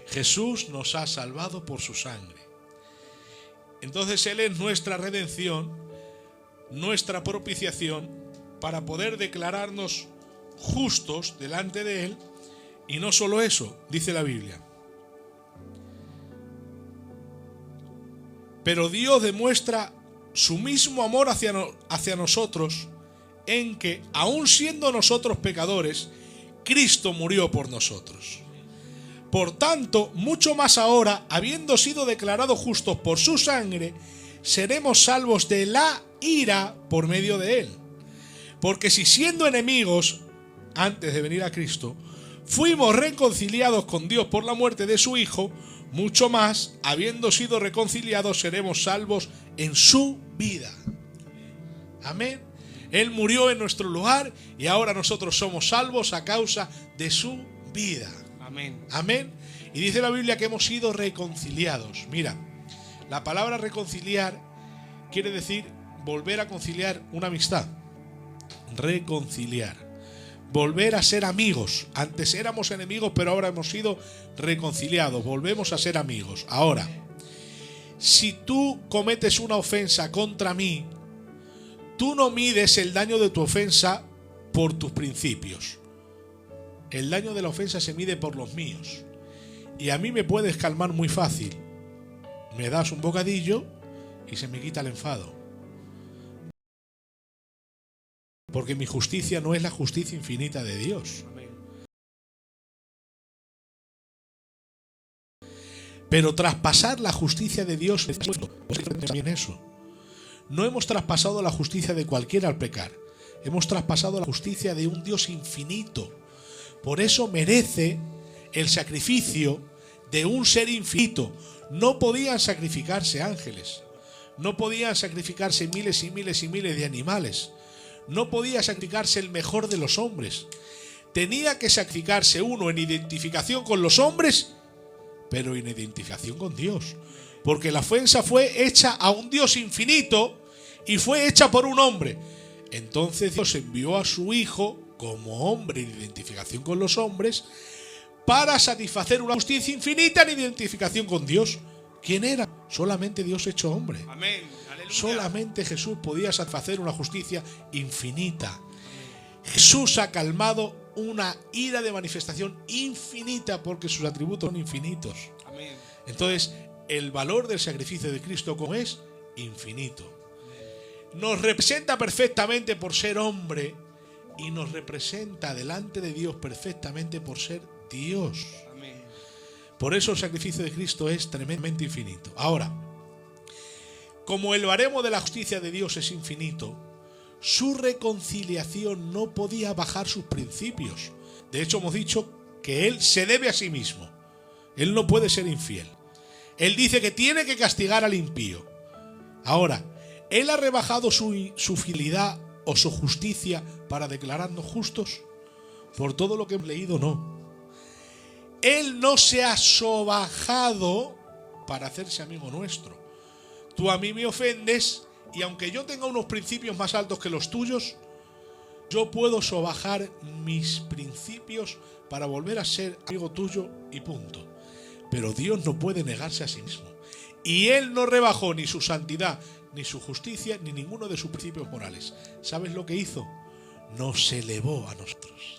Jesús nos ha salvado por su sangre. Entonces Él es nuestra redención, nuestra propiciación, para poder declararnos justos delante de Él. Y no solo eso, dice la Biblia. Pero Dios demuestra su mismo amor hacia nosotros en que, aun siendo nosotros pecadores, Cristo murió por nosotros. Por tanto, mucho más ahora, habiendo sido declarados justos por su sangre, seremos salvos de la ira por medio de él. Porque si siendo enemigos, antes de venir a Cristo, fuimos reconciliados con Dios por la muerte de su Hijo, mucho más, habiendo sido reconciliados, seremos salvos en su vida. Amén. Él murió en nuestro lugar y ahora nosotros somos salvos a causa de su vida. Amén. Amén. Y dice la Biblia que hemos sido reconciliados. Mira, la palabra reconciliar quiere decir volver a conciliar una amistad. Reconciliar. Volver a ser amigos. Antes éramos enemigos, pero ahora hemos sido reconciliados. Volvemos a ser amigos. Ahora, si tú cometes una ofensa contra mí, tú no mides el daño de tu ofensa por tus principios. El daño de la ofensa se mide por los míos. Y a mí me puedes calmar muy fácil. Me das un bocadillo y se me quita el enfado. Porque mi justicia no es la justicia infinita de Dios. Pero traspasar la justicia de Dios es también eso. No hemos traspasado la justicia de cualquiera al pecar. Hemos traspasado la justicia de un Dios infinito. Por eso merece el sacrificio de un ser infinito. No podían sacrificarse ángeles. No podían sacrificarse miles y miles y miles de animales. No podía sacrificarse el mejor de los hombres. Tenía que sacrificarse uno en identificación con los hombres, pero en identificación con Dios. Porque la ofensa fue hecha a un Dios infinito y fue hecha por un hombre. Entonces Dios envió a su Hijo como hombre en identificación con los hombres para satisfacer una justicia infinita en identificación con Dios. ¿Quién era? Solamente Dios hecho hombre. Amén. Aleluya. Solamente Jesús podía satisfacer una justicia infinita. Jesús ha calmado una ira de manifestación infinita porque sus atributos son infinitos. Amén. Entonces, el valor del sacrificio de Cristo como es infinito. Nos representa perfectamente por ser hombre y nos representa delante de Dios perfectamente por ser Dios. Amén. Por eso el sacrificio de Cristo es tremendamente infinito. Ahora, como el baremo de la justicia de Dios es infinito, su reconciliación no podía bajar sus principios. De hecho, hemos dicho que Él se debe a sí mismo. Él no puede ser infiel. Él dice que tiene que castigar al impío. Ahora, ¿Él ha rebajado su fidelidad o su justicia para declararnos justos? Por todo lo que hemos leído, no. Él no se ha sobajado para hacerse amigo nuestro. Tú a mí me ofendes y aunque yo tenga unos principios más altos que los tuyos, yo puedo sobajar mis principios para volver a ser amigo tuyo y punto. Pero Dios no puede negarse a sí mismo. Y Él no rebajó ni su santidad, ni su justicia, ni ninguno de sus principios morales. ¿Sabes lo que hizo? Nos elevó a nosotros.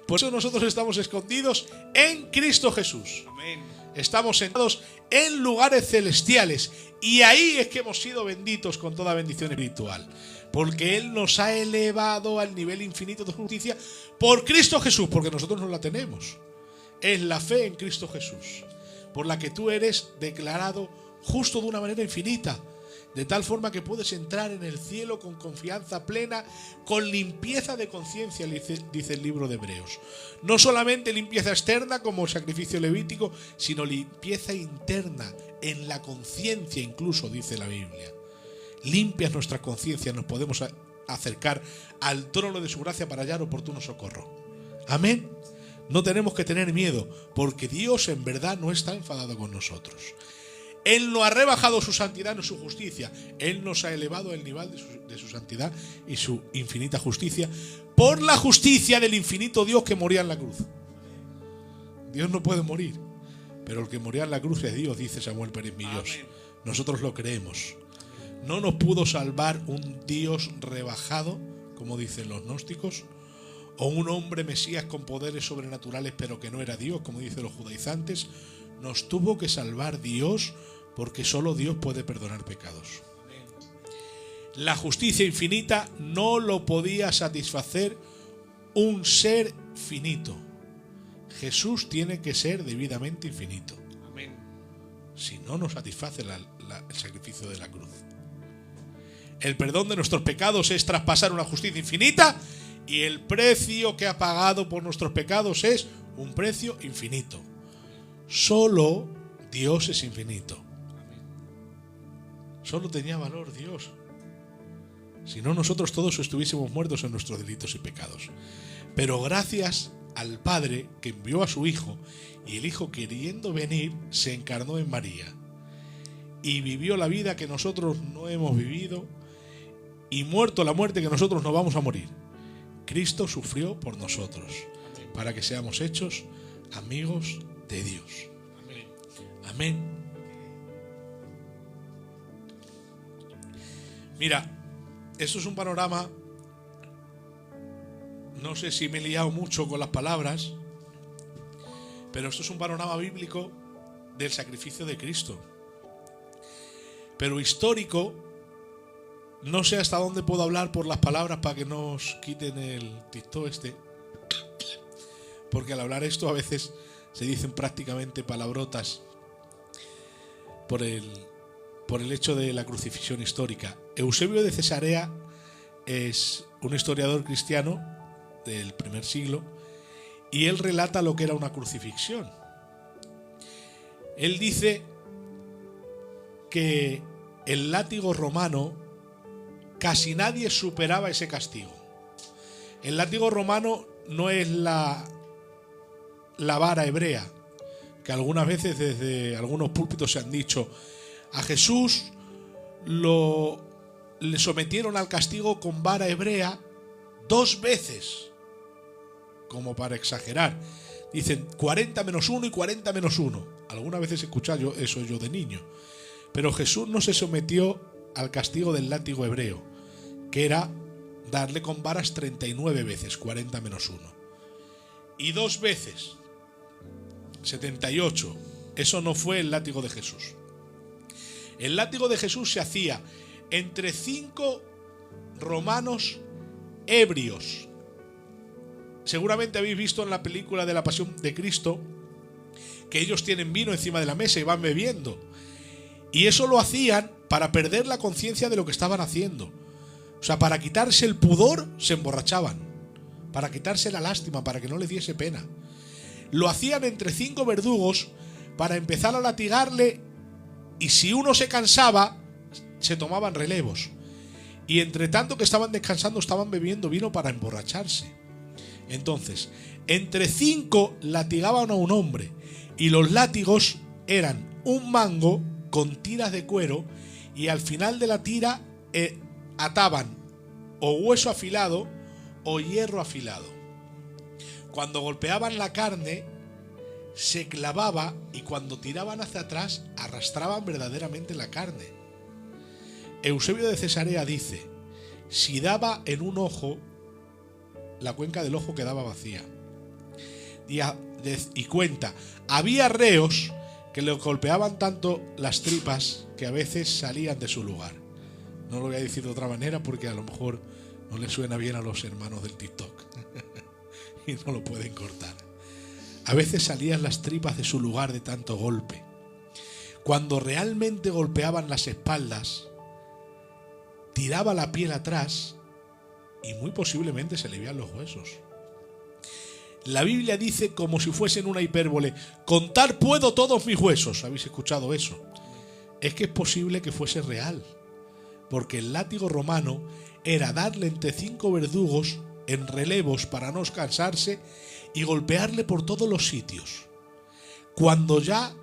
Por eso nosotros estamos escondidos en Cristo Jesús. Amén. Estamos sentados en lugares celestiales. Y ahí es que hemos sido benditos con toda bendición espiritual. Porque Él nos ha elevado al nivel infinito de justicia por Cristo Jesús. Porque nosotros no la tenemos. Es la fe en Cristo Jesús, por la que tú eres declarado justo de una manera infinita, de tal forma que puedes entrar en el cielo con confianza plena, con limpieza de conciencia, dice el libro de Hebreos. No solamente limpieza externa como el sacrificio levítico, sino limpieza interna, en la conciencia incluso, dice la Biblia. Limpias nuestra conciencia, nos podemos acercar al trono de su gracia para hallar oportuno socorro. Amén. No tenemos que tener miedo, porque Dios en verdad no está enfadado con nosotros. Él no ha rebajado su santidad ni su justicia. Él nos ha elevado al nivel de su santidad y su infinita justicia por la justicia del infinito Dios que moría en la cruz. Dios no puede morir, pero el que moría en la cruz es Dios, dice Samuel Pérez Millós. Nosotros lo creemos. No nos pudo salvar un Dios rebajado, como dicen los gnósticos, o un hombre mesías con poderes sobrenaturales pero que no era Dios, como dicen los judaizantes. nos tuvo que salvar Dios, porque solo Dios puede perdonar pecados. La justicia infinita no lo podía satisfacer un ser finito. Jesús tiene que ser debidamente infinito. Amén. Si no, no satisface el sacrificio de la cruz. El perdón de nuestros pecados es traspasar una justicia infinita, y el precio que ha pagado por nuestros pecados es un precio infinito. Solo Dios es infinito. Solo tenía valor Dios. Si no, nosotros todos estuviésemos muertos en nuestros delitos y pecados. Pero gracias al Padre que envió a su Hijo, y el Hijo, queriendo venir, se encarnó en María y vivió la vida que nosotros no hemos vivido, y muerto la muerte que nosotros no vamos a morir. Cristo sufrió por nosotros, para que seamos hechos amigos de Dios. Amén. Mira, esto es un panorama. No sé si me he liado mucho con las palabras, pero esto es un panorama bíblico del sacrificio de Cristo. Pero histórico, no sé hasta dónde puedo hablar por las palabras para que no os quiten el TikTok este. Porque al hablar esto a veces se dicen prácticamente palabrotas por el hecho de la crucifixión histórica. Eusebio de Cesarea es un historiador cristiano del primer siglo, y él relata lo que era una crucifixión. Él dice que el látigo romano, casi nadie superaba ese castigo. El látigo romano no es la vara hebrea, que algunas veces desde algunos púlpitos se han dicho. A Jesús le sometieron al castigo con vara hebrea 2 veces, como para exagerar. Dicen 40 menos 1 y 40 menos 1. Algunas veces he escuchado eso yo de niño. Pero Jesús no se sometió al castigo del látigo hebreo, que era darle con varas 39 veces, 40 menos 1. Y 2 veces, 78. Eso no fue el látigo de Jesús. El látigo de Jesús se hacía entre 5 romanos ebrios. Seguramente habéis visto en la película de la Pasión de Cristo que ellos tienen vino encima de la mesa y van bebiendo. Y eso lo hacían para perder la conciencia de lo que estaban haciendo. O sea, para quitarse el pudor se emborrachaban. Para quitarse la lástima, para que no les diese pena. Lo hacían entre 5 verdugos para empezar a latigarle, y si uno se cansaba, se tomaban relevos. Y entre tanto que estaban descansando, estaban bebiendo vino para emborracharse. Entonces, entre 5 latigaban a un hombre, y los látigos eran un mango con tiras de cuero, y al final de la tira ataban o hueso afilado o hierro afilado. Cuando golpeaban la carne, se clavaba, y cuando tiraban hacia atrás arrastraban verdaderamente la carne. Eusebio de Cesarea dice: si daba en un ojo, la cuenca del ojo quedaba vacía. Y cuenta, había reos que le golpeaban tanto las tripas que a veces salían de su lugar. No lo voy a decir de otra manera porque a lo mejor no le suena bien a los hermanos del TikTok y no lo pueden cortar. A veces salían las tripas de su lugar de tanto golpe. Cuando realmente golpeaban las espaldas, tiraba la piel atrás y muy posiblemente se le veían los huesos. La Biblia dice, como si fuesen una hipérbole: contar puedo todos mis huesos. ¿Habéis escuchado eso? Es que es posible que fuese real, porque el látigo romano era darle entre 5 verdugos en relevos para no cansarse y golpearle por todos los sitios. Cuando ya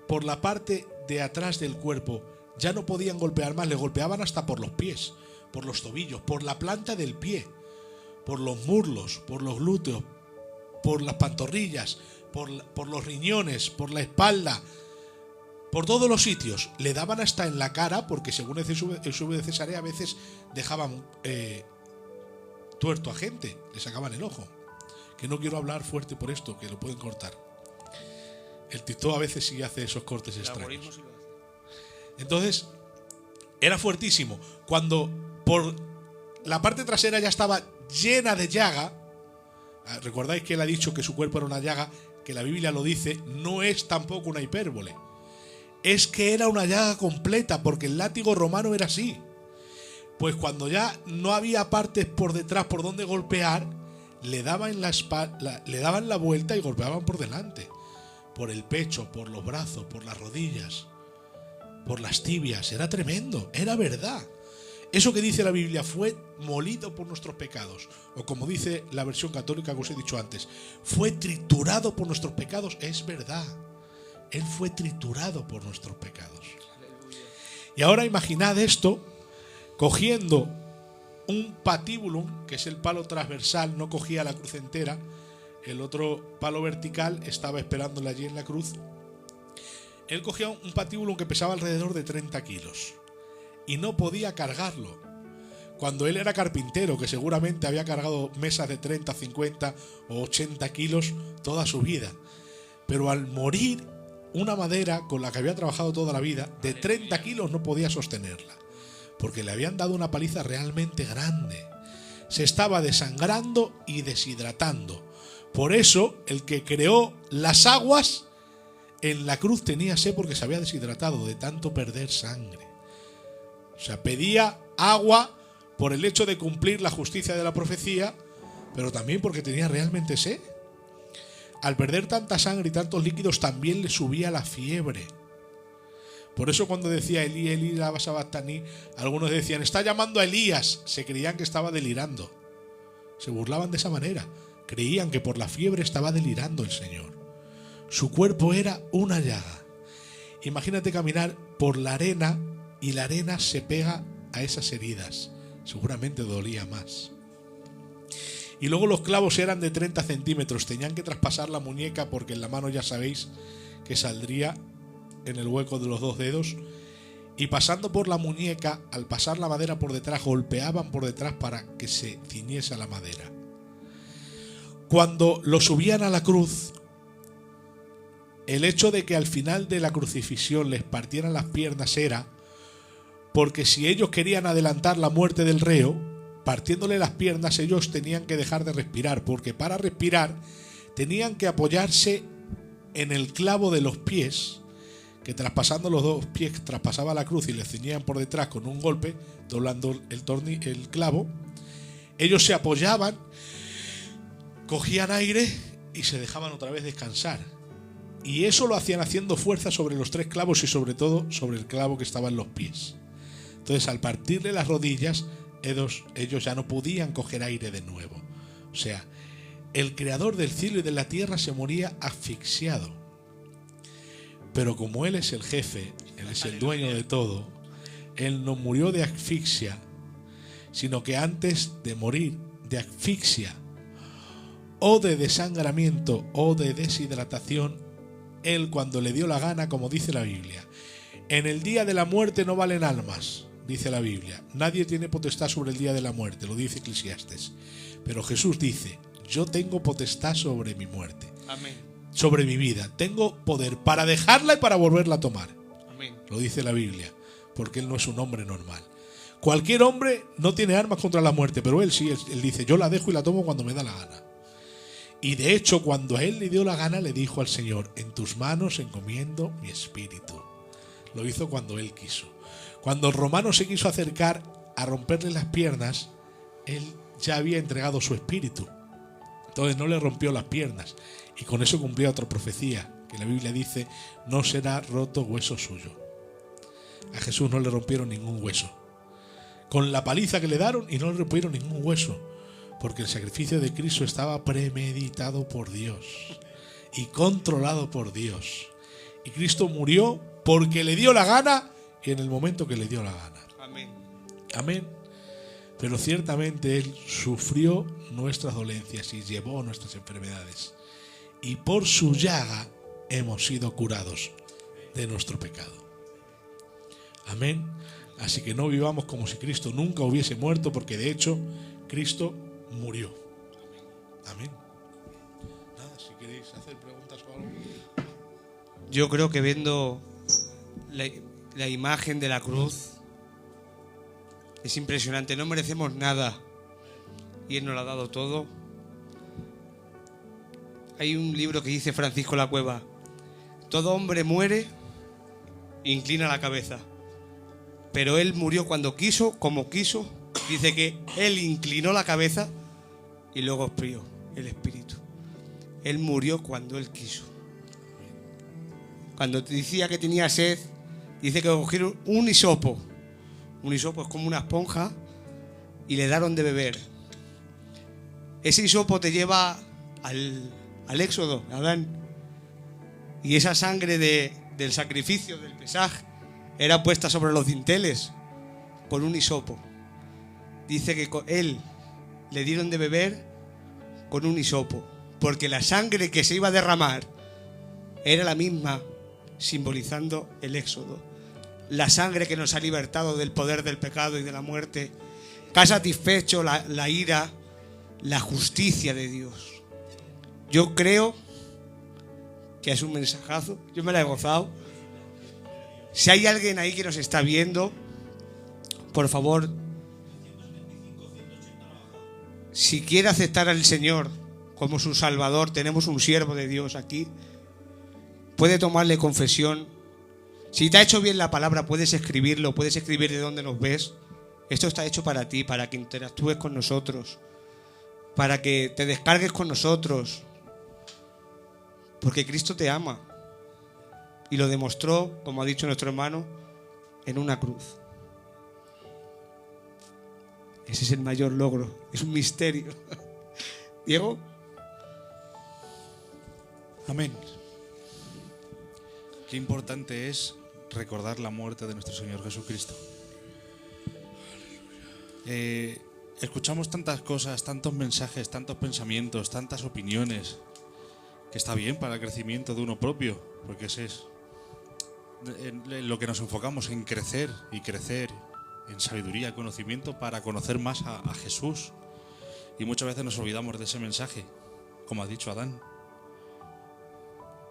por la parte de atrás del cuerpo ya no podían golpear más, le golpeaban hasta por los pies, por los tobillos, por la planta del pie, por los muslos, por los glúteos, por las pantorrillas, por los riñones, por la espalda, por todos los sitios. Le daban hasta en la cara, porque según Eusebio de Cesarea a veces dejaban tuerto a gente, le sacaban el ojo. Que no quiero hablar fuerte por esto, que lo pueden cortar. El TikTok a veces sí hace esos cortes El extraños. algoritmo sí lo hace. Entonces, era fuertísimo. Cuando por la parte trasera ya estaba llena de llaga, recordáis que él ha dicho que su cuerpo era una llaga, que la Biblia lo dice, no es tampoco una hipérbole. Es que era una llaga completa, porque el látigo romano era así. Pues cuando ya no había partes por detrás por donde golpear, le daban le daban la vuelta y golpeaban por delante. Por el pecho, por los brazos, por las rodillas, por las tibias. Era tremendo, era verdad. Eso que dice la Biblia, fue molido por nuestros pecados. O como dice la versión católica que os he dicho antes, fue triturado por nuestros pecados. Es verdad. Él fue triturado por nuestros pecados. Y ahora imaginad esto, cogiendo un patíbulum, que es el palo transversal, no cogía la cruz entera, el otro palo vertical estaba esperándole allí en la cruz. Él cogía un patíbulum que pesaba alrededor de 30 kilos y no podía cargarlo. Cuando él era carpintero, que seguramente había cargado mesas de 30, 50 o 80 kilos toda su vida. Pero al morir, una madera con la que había trabajado toda la vida, de 30 kilos no podía sostenerla, porque le habían dado una paliza realmente grande. Se estaba desangrando y deshidratando. Por eso, el que creó las aguas en la cruz tenía sed porque se había deshidratado de tanto perder sangre. O sea, pedía agua por el hecho de cumplir la justicia de la profecía, pero también porque tenía realmente sed. Al perder tanta sangre y tantos líquidos también le subía la fiebre. Por eso cuando decía Elí, Elí, lama sabactani, algunos decían, está llamando a Elías. Se creían que estaba delirando. Se burlaban de esa manera. Creían que por la fiebre estaba delirando el Señor. Su cuerpo era una llaga. Imagínate caminar por la arena y la arena se pega a esas heridas. Seguramente dolía más. Y luego los clavos eran de 30 centímetros. Tenían que traspasar la muñeca porque en la mano ya sabéis que saldría en el hueco de los dos dedos. Y pasando por la muñeca, al pasar la madera por detrás, golpeaban por detrás para que se ciñese a la madera. Cuando lo subían a la cruz, el hecho de que al final de la crucifixión les partieran las piernas era porque si ellos querían adelantar la muerte del reo, partiéndole las piernas, ellos tenían que dejar de respirar, porque para respirar tenían que apoyarse en el clavo de los pies, que traspasando los dos pies traspasaba la cruz y les ceñían por detrás con un golpe, doblando el clavo. Ellos se apoyaban, cogían aire y se dejaban otra vez descansar. Y eso lo hacían haciendo fuerza sobre los tres clavos y sobre todo sobre el clavo que estaba en los pies. Entonces, al partirle las rodillas, ellos ya no podían coger aire de nuevo. O sea, el creador del cielo y de la tierra se moría asfixiado. Pero como Él es el jefe, Él es el dueño de todo, Él no murió de asfixia, sino que antes de morir de asfixia o de desangramiento o de deshidratación, Él, cuando le dio la gana, como dice la Biblia, en el día de la muerte no valen almas, dice la Biblia. Nadie tiene potestad sobre el día de la muerte, lo dice Eclesiastes. Pero Jesús dice, yo tengo potestad sobre mi muerte. Amén. Sobre mi vida. Tengo poder para dejarla y para volverla a tomar. Amén. Lo dice la Biblia, porque Él no es un hombre normal. Cualquier hombre no tiene armas contra la muerte, pero Él sí, Él dice, yo la dejo y la tomo cuando me da la gana. Y de hecho, cuando a Él le dio la gana, le dijo al Señor, en tus manos encomiendo mi espíritu. Lo hizo cuando Él quiso. Cuando el romano se quiso acercar a romperle las piernas, Él ya había entregado su espíritu. Entonces no le rompió las piernas. Y con eso cumplía otra profecía, que la Biblia dice, no será roto hueso suyo. A Jesús no le rompieron ningún hueso. Con la paliza que le daron y no le rompieron ningún hueso. Porque el sacrificio de Cristo estaba premeditado por Dios y controlado por Dios. Y Cristo murió porque le dio la gana y en el momento que le dio la gana. Amén. Amén. Pero ciertamente Él sufrió nuestras dolencias y llevó nuestras enfermedades. Y por su llaga hemos sido curados de nuestro pecado. Amén. Así que no vivamos como si Cristo nunca hubiese muerto, porque de hecho Cristo murió. Amén. Nada, si queréis hacer preguntas o algo. Yo creo que viendo la imagen de la cruz es impresionante. No merecemos nada y Él nos lo ha dado todo. Hay un libro que dice Francisco La Cueva: todo hombre muere e inclina la cabeza, pero Él murió cuando quiso, como quiso. Dice que Él inclinó la cabeza y luego expió el espíritu. Él murió cuando Él quiso. Cuando decía que tenía sed, dice que cogieron un hisopo. Un hisopo es como una esponja y le daron de beber. Ese hisopo te lleva al Éxodo, Adán. Y esa sangre del sacrificio, del Pesaj, era puesta sobre los dinteles con un hisopo. Dice que él le dieron de beber con un hisopo, porque la sangre que se iba a derramar era la misma, simbolizando el Éxodo. La sangre que nos ha libertado del poder del pecado y de la muerte, que ha satisfecho la ira, la justicia de Dios. Yo creo que es un mensajazo. Yo me la he gozado. Si hay alguien ahí que nos está viendo, por favor, si quiere aceptar al Señor como su Salvador, tenemos un siervo de Dios aquí. Puede tomarle confesión. Si te ha hecho bien la palabra, puedes escribirlo, puedes escribir de dónde nos ves. Esto está hecho para ti, para que interactúes con nosotros, para que te descargues con nosotros, porque Cristo te ama y lo demostró, como ha dicho nuestro hermano, en una cruz. Ese es el mayor logro, es un misterio. Diego. Amén. Qué importante es recordar la muerte de nuestro Señor Jesucristo. Escuchamos tantas cosas, tantos mensajes, tantos pensamientos, tantas opiniones, que está bien para el crecimiento de uno propio, porque ese es en lo que nos enfocamos, en crecer y crecer en sabiduría, conocimiento, para conocer más a Jesús. Y muchas veces nos olvidamos de ese mensaje, como ha dicho Adán.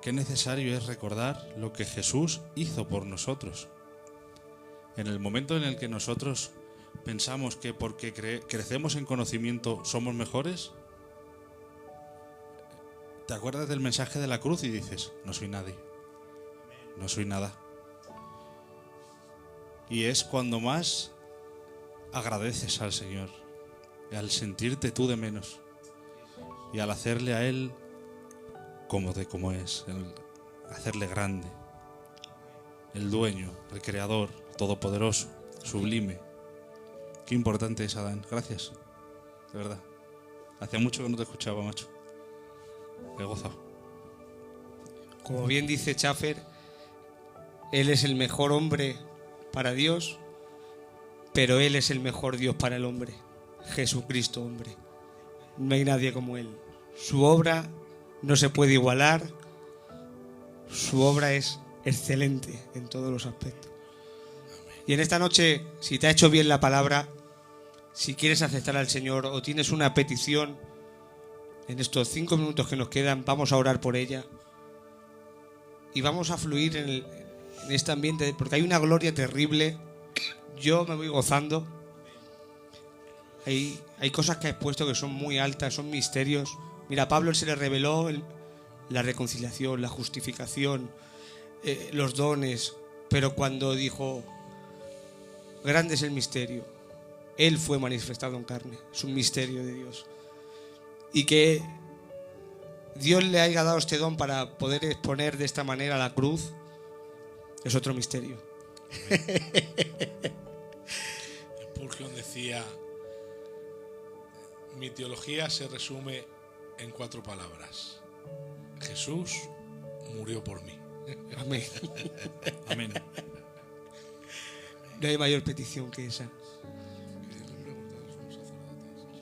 Qué necesario es recordar lo que Jesús hizo por nosotros. En el momento en el que nosotros pensamos que porque crecemos en conocimiento somos mejores, te acuerdas del mensaje de la cruz y dices: no soy nadie, no soy nada. Y es cuando más agradeces al Señor, al sentirte tú de menos y al hacerle a Él como es, hacerle grande, el dueño, el creador, todopoderoso, sublime. Qué importante es, Adán. Gracias, de verdad. Hacía mucho que no te escuchaba, macho. Me he gozado. Como bien dice Schaffer, Él es el mejor hombre para Dios, pero Él es el mejor Dios para el hombre. Jesucristo, hombre. No hay nadie como Él. Su obra no se puede igualar. Su obra es excelente en todos los aspectos. Y en esta noche, si te ha hecho bien la palabra, si quieres aceptar al Señor o tienes una petición, en estos 5 minutos que nos quedan, vamos a orar por ella. Y vamos a fluir en este ambiente, porque hay una gloria terrible. Yo me voy gozando. Hay cosas que ha expuesto que son muy altas, son misterios. Mira, a Pablo se le reveló la reconciliación, la justificación, los dones. Pero cuando dijo, grande es el misterio, Él fue manifestado en carne. Es un misterio de Dios. Y que Dios le haya dado este don para poder exponer de esta manera la cruz es otro misterio. Spurgeon decía: mi teología se resume en 4 palabras: Jesús murió por mí. Amén. Amén. No hay mayor petición que esa.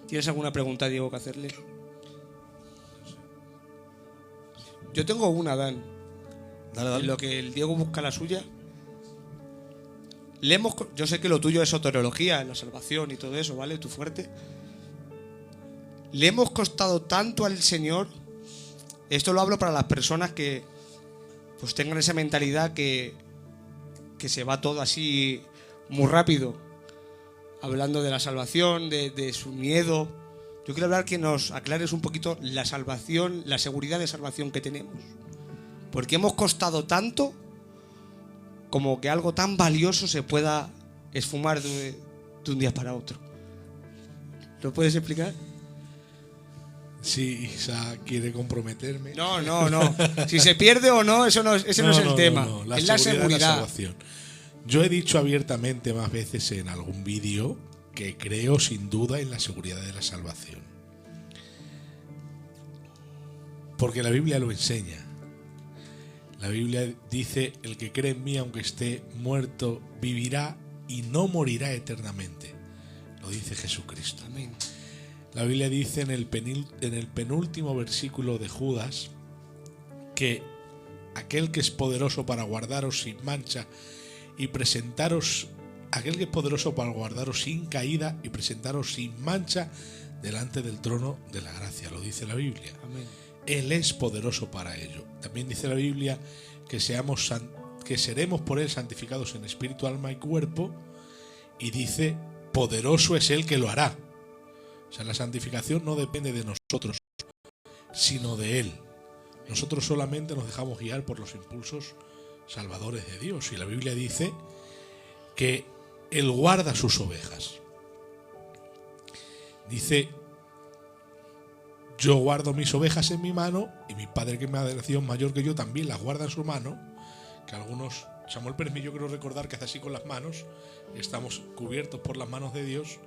¿Tienes alguna pregunta, Diego, que hacerle? Yo tengo una, Dan. Dale. En lo que el Diego busca la suya. Yo sé que lo tuyo es soteriología, la salvación y todo eso, ¿vale? Tu fuerte. Le hemos costado tanto al Señor. Esto lo hablo para las personas que pues tengan esa mentalidad que se va todo así muy rápido, hablando de la salvación, de su miedo. Yo quiero hablar que nos aclares un poquito la salvación, la seguridad de salvación que tenemos. Porque hemos costado tanto como que algo tan valioso se pueda esfumar de un día para otro. ¿Lo puedes explicar? Si Isa quiere comprometerme. No. Si se pierde o no, ese no es el tema. No. Es la seguridad. La salvación. Yo he dicho abiertamente más veces en algún vídeo que creo sin duda en la seguridad de la salvación. Porque la Biblia lo enseña. La Biblia dice: el que cree en mí, aunque esté muerto, vivirá y no morirá eternamente. Lo dice Jesucristo. Amén. La Biblia dice en el penúltimo versículo de Judas que aquel que es poderoso para guardaros sin mancha y presentaros, aquel que es poderoso para guardaros sin caída y presentaros sin mancha delante del trono de la gracia. Lo dice la Biblia. Amén. Él es poderoso para ello. También dice la Biblia que seremos por Él santificados en espíritu, alma y cuerpo, y dice: poderoso es Él que lo hará. O sea, la santificación no depende de nosotros, sino de Él. Nosotros solamente nos dejamos guiar por los impulsos salvadores de Dios. Y la Biblia dice que Él guarda sus ovejas. Dice: yo guardo mis ovejas en mi mano, y mi Padre que me ha nacido mayor que yo también las guarda en su mano. Que algunos, Samuel Pérez, yo quiero recordar que hace así con las manos, estamos cubiertos por las manos de Dios.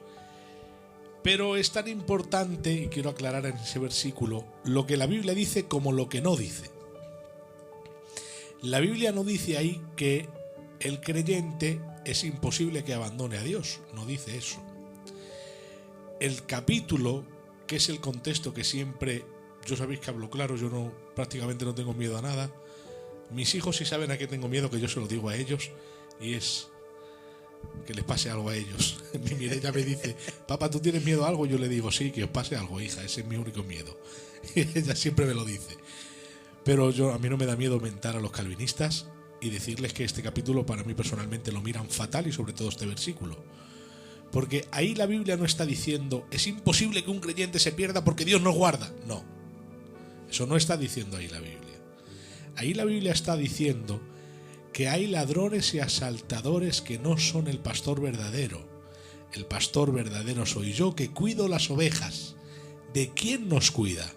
Pero es tan importante, y quiero aclarar en ese versículo, lo que la Biblia dice como lo que no dice. La Biblia no dice ahí que el creyente es imposible que abandone a Dios, no dice eso. El capítulo, que es el contexto que siempre, yo sabéis que hablo claro, yo prácticamente no tengo miedo a nada. Mis hijos sí saben a qué tengo miedo, que yo se lo digo a ellos, y es que les pase algo a ellos. Mi Mireia me dice: papá, ¿tú tienes miedo a algo? Yo le digo: sí, que os pase algo, hija, ese es mi único miedo. Y ella siempre me lo dice. Pero a mí no me da miedo mentar a los calvinistas y decirles que este capítulo para mí personalmente lo miran fatal, y sobre todo este versículo. Porque ahí la Biblia no está diciendo: es imposible que un creyente se pierda porque Dios nos guarda. No, eso no está diciendo ahí la Biblia. Ahí la Biblia está diciendo que hay ladrones y asaltadores que no son el pastor verdadero. El pastor verdadero soy yo, que cuido las ovejas. ¿De quién nos cuida?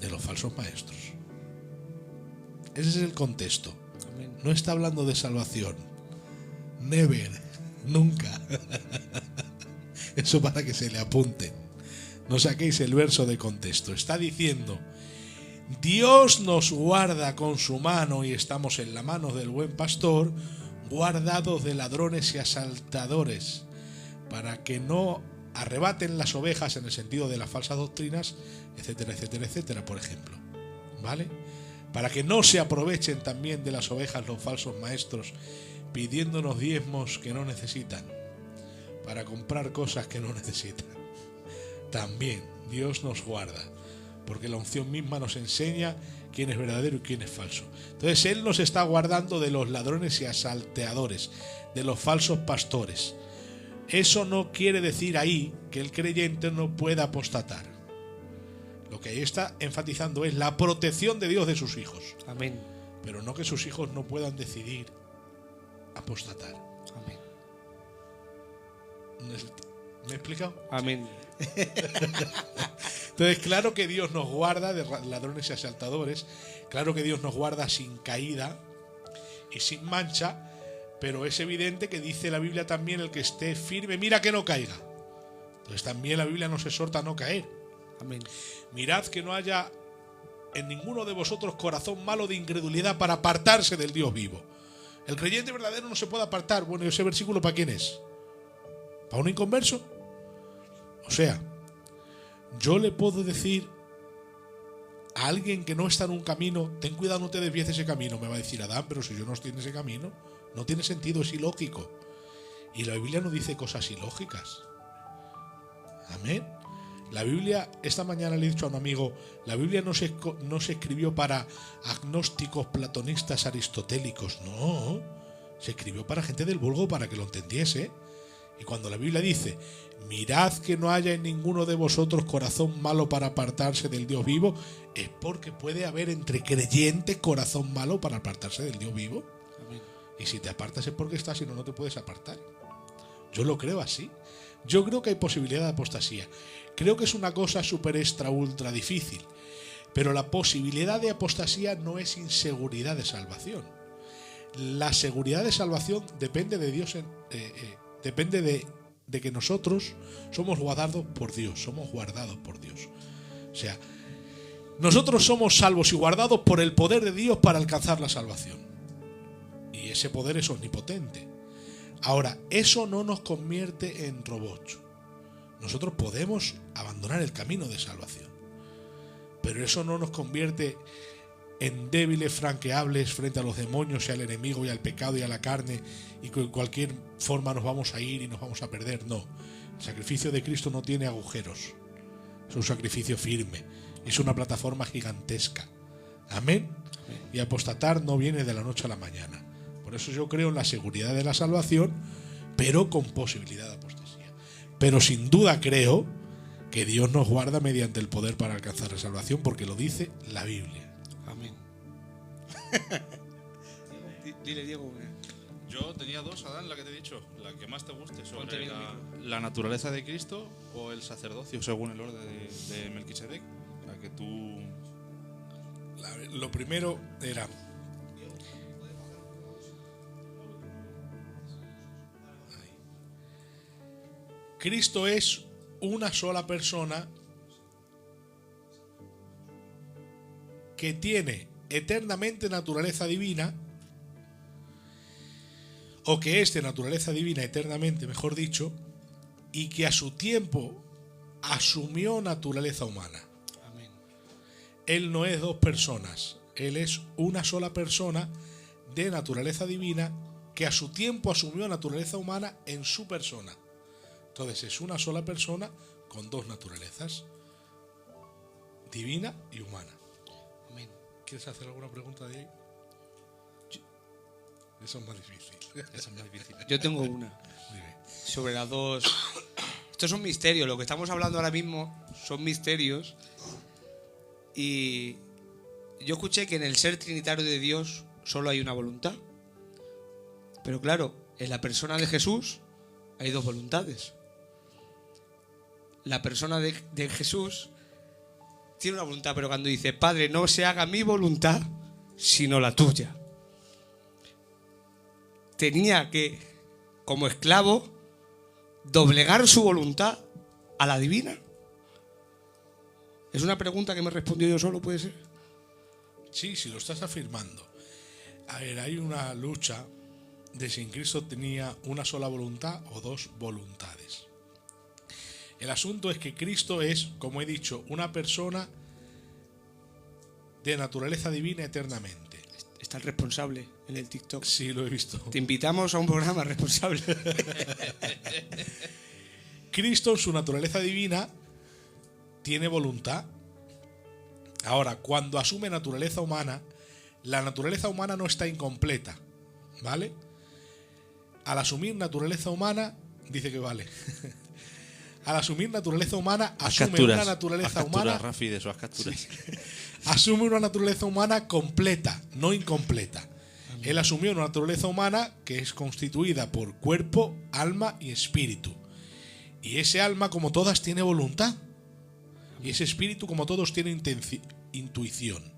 De los falsos maestros. Ese es el contexto. Amén. No está hablando de salvación. Never. Nunca. Eso para que se le apunten. No saquéis el verso de contexto. Está diciendo: Dios nos guarda con su mano, y estamos en la mano del buen pastor, guardados de ladrones y asaltadores, para que no arrebaten las ovejas, en el sentido de las falsas doctrinas, etcétera, etcétera, etcétera, por ejemplo. ¿Vale? Para que no se aprovechen también de las ovejas los falsos maestros, pidiéndonos diezmos que no necesitan, para comprar cosas que no necesitan. También Dios nos guarda, porque la unción misma nos enseña quién es verdadero y quién es falso. Entonces Él nos está guardando de los ladrones y asalteadores, de los falsos pastores. Eso no quiere decir ahí que el creyente no pueda apostatar. Lo que ahí está enfatizando es la protección de Dios de sus hijos. Amén. Pero no que sus hijos no puedan decidir apostatar. Amén. ¿Me he explicado? Amén. Entonces, claro que Dios nos guarda de ladrones y asaltadores, claro que Dios nos guarda sin caída y sin mancha, pero es evidente que dice la Biblia también: el que esté firme, mira que no caiga. Entonces también la Biblia nos exhorta a no caer. Amén. Mirad que no haya en ninguno de vosotros corazón malo de incredulidad para apartarse del Dios vivo. El creyente verdadero no se puede apartar. Bueno, ¿y ese versículo para quién es? ¿Para un inconverso? O sea, yo le puedo decir a alguien que no está en un camino: ten cuidado, no te desvíes de ese camino. Me va a decir: Adán, pero si yo no estoy en ese camino, no tiene sentido, es ilógico. Y la Biblia no dice cosas ilógicas. Amén. La Biblia, esta mañana le he dicho a un amigo, la Biblia no se escribió para agnósticos, platonistas, aristotélicos, no. Se escribió para gente del vulgo para que lo entendiese. Y cuando la Biblia dice, mirad que no haya en ninguno de vosotros corazón malo para apartarse del Dios vivo, es porque puede haber entre creyentes corazón malo para apartarse del Dios vivo. Amén. Y si te apartas es porque estás, si no, no te puedes apartar. Yo lo creo así. Yo creo que hay posibilidad de apostasía. Creo que es una cosa súper extra ultra difícil. Pero la posibilidad de apostasía no es inseguridad de salvación. La seguridad de salvación depende de Dios, depende de que nosotros somos guardados por Dios. Somos guardados por Dios. O sea, nosotros somos salvos y guardados por el poder de Dios para alcanzar la salvación. Y ese poder es omnipotente. Ahora, eso no nos convierte en robots. Nosotros podemos abandonar el camino de salvación, pero eso no nos convierte en débiles franqueables frente a los demonios y al enemigo y al pecado y a la carne, y que en cualquier forma nos vamos a ir y nos vamos a perder. No, el sacrificio de Cristo no tiene agujeros. Es un sacrificio firme, es una plataforma gigantesca. Amén. Y apostatar no viene de la noche a la mañana. Por eso yo creo en la seguridad de la salvación, pero con posibilidad de apostasía. Pero sin duda creo que Dios nos guarda mediante el poder para alcanzar la salvación, porque lo dice la Biblia. Amén. Dile, Diego. Yo tenía dos, Adán, la que te he dicho, la que más te guste, sobre Ponte bien la naturaleza de Cristo o el sacerdocio según el orden de Melquisedec. La que tú... Lo primero era... Cristo es una sola persona que tiene eternamente naturaleza divina, o que es de naturaleza divina eternamente, mejor dicho, y que a su tiempo asumió naturaleza humana. Amén. Él no es dos personas, Él es una sola persona de naturaleza divina que a su tiempo asumió naturaleza humana en su persona. Entonces es una sola persona con dos naturalezas, divina y humana. Amén. ¿Quieres hacer alguna pregunta de ahí? Eso es más difícil. Esa es más difícil. Yo tengo una. Dime. Sobre las dos. Esto es un misterio. Lo que estamos hablando ahora mismo son misterios. Y yo escuché que en el ser trinitario de Dios solo hay una voluntad. Pero claro, en la persona de Jesús hay dos voluntades. La persona de Jesús tiene una voluntad, pero cuando dice, Padre, no se haga mi voluntad, sino la tuya. Tenía que, como esclavo, doblegar su voluntad a la divina. Es una pregunta que me respondió yo solo, ¿puede ser? Sí, si lo estás afirmando. A ver, hay una lucha de si en Cristo tenía una sola voluntad o dos voluntades. El asunto es que Cristo es, como he dicho, una persona de naturaleza divina eternamente. Está el responsable en el TikTok. Sí, lo he visto. Te invitamos a un programa responsable. Cristo en su naturaleza divina tiene voluntad. Ahora, cuando asume naturaleza humana, la naturaleza humana no está incompleta, ¿vale? Al asumir naturaleza humana, dice que vale. Al asumir naturaleza humana, asume una naturaleza humana. Rafi, de esas capturas. Sí. Asume una naturaleza humana completa, no incompleta. Él asumió una naturaleza humana que es constituida por cuerpo, alma y espíritu. Y ese alma, como todas, tiene voluntad. Y ese espíritu, como todos, tiene intuición.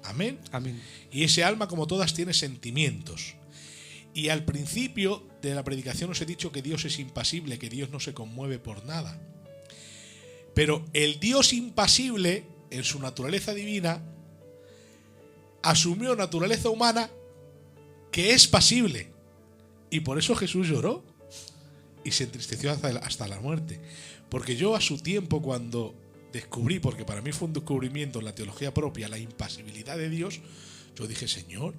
Amén. Amén. Y ese alma, como todas, tiene sentimientos. Y al principio de la predicación os he dicho que Dios es impasible, que Dios no se conmueve por nada. Pero el Dios impasible, en su naturaleza divina, asumió naturaleza humana que es pasible. Y por eso Jesús lloró y se entristeció hasta la muerte. Porque yo a su tiempo, cuando descubrí, porque para mí fue un descubrimiento en la teología propia, la impasibilidad de Dios, yo dije, Señor,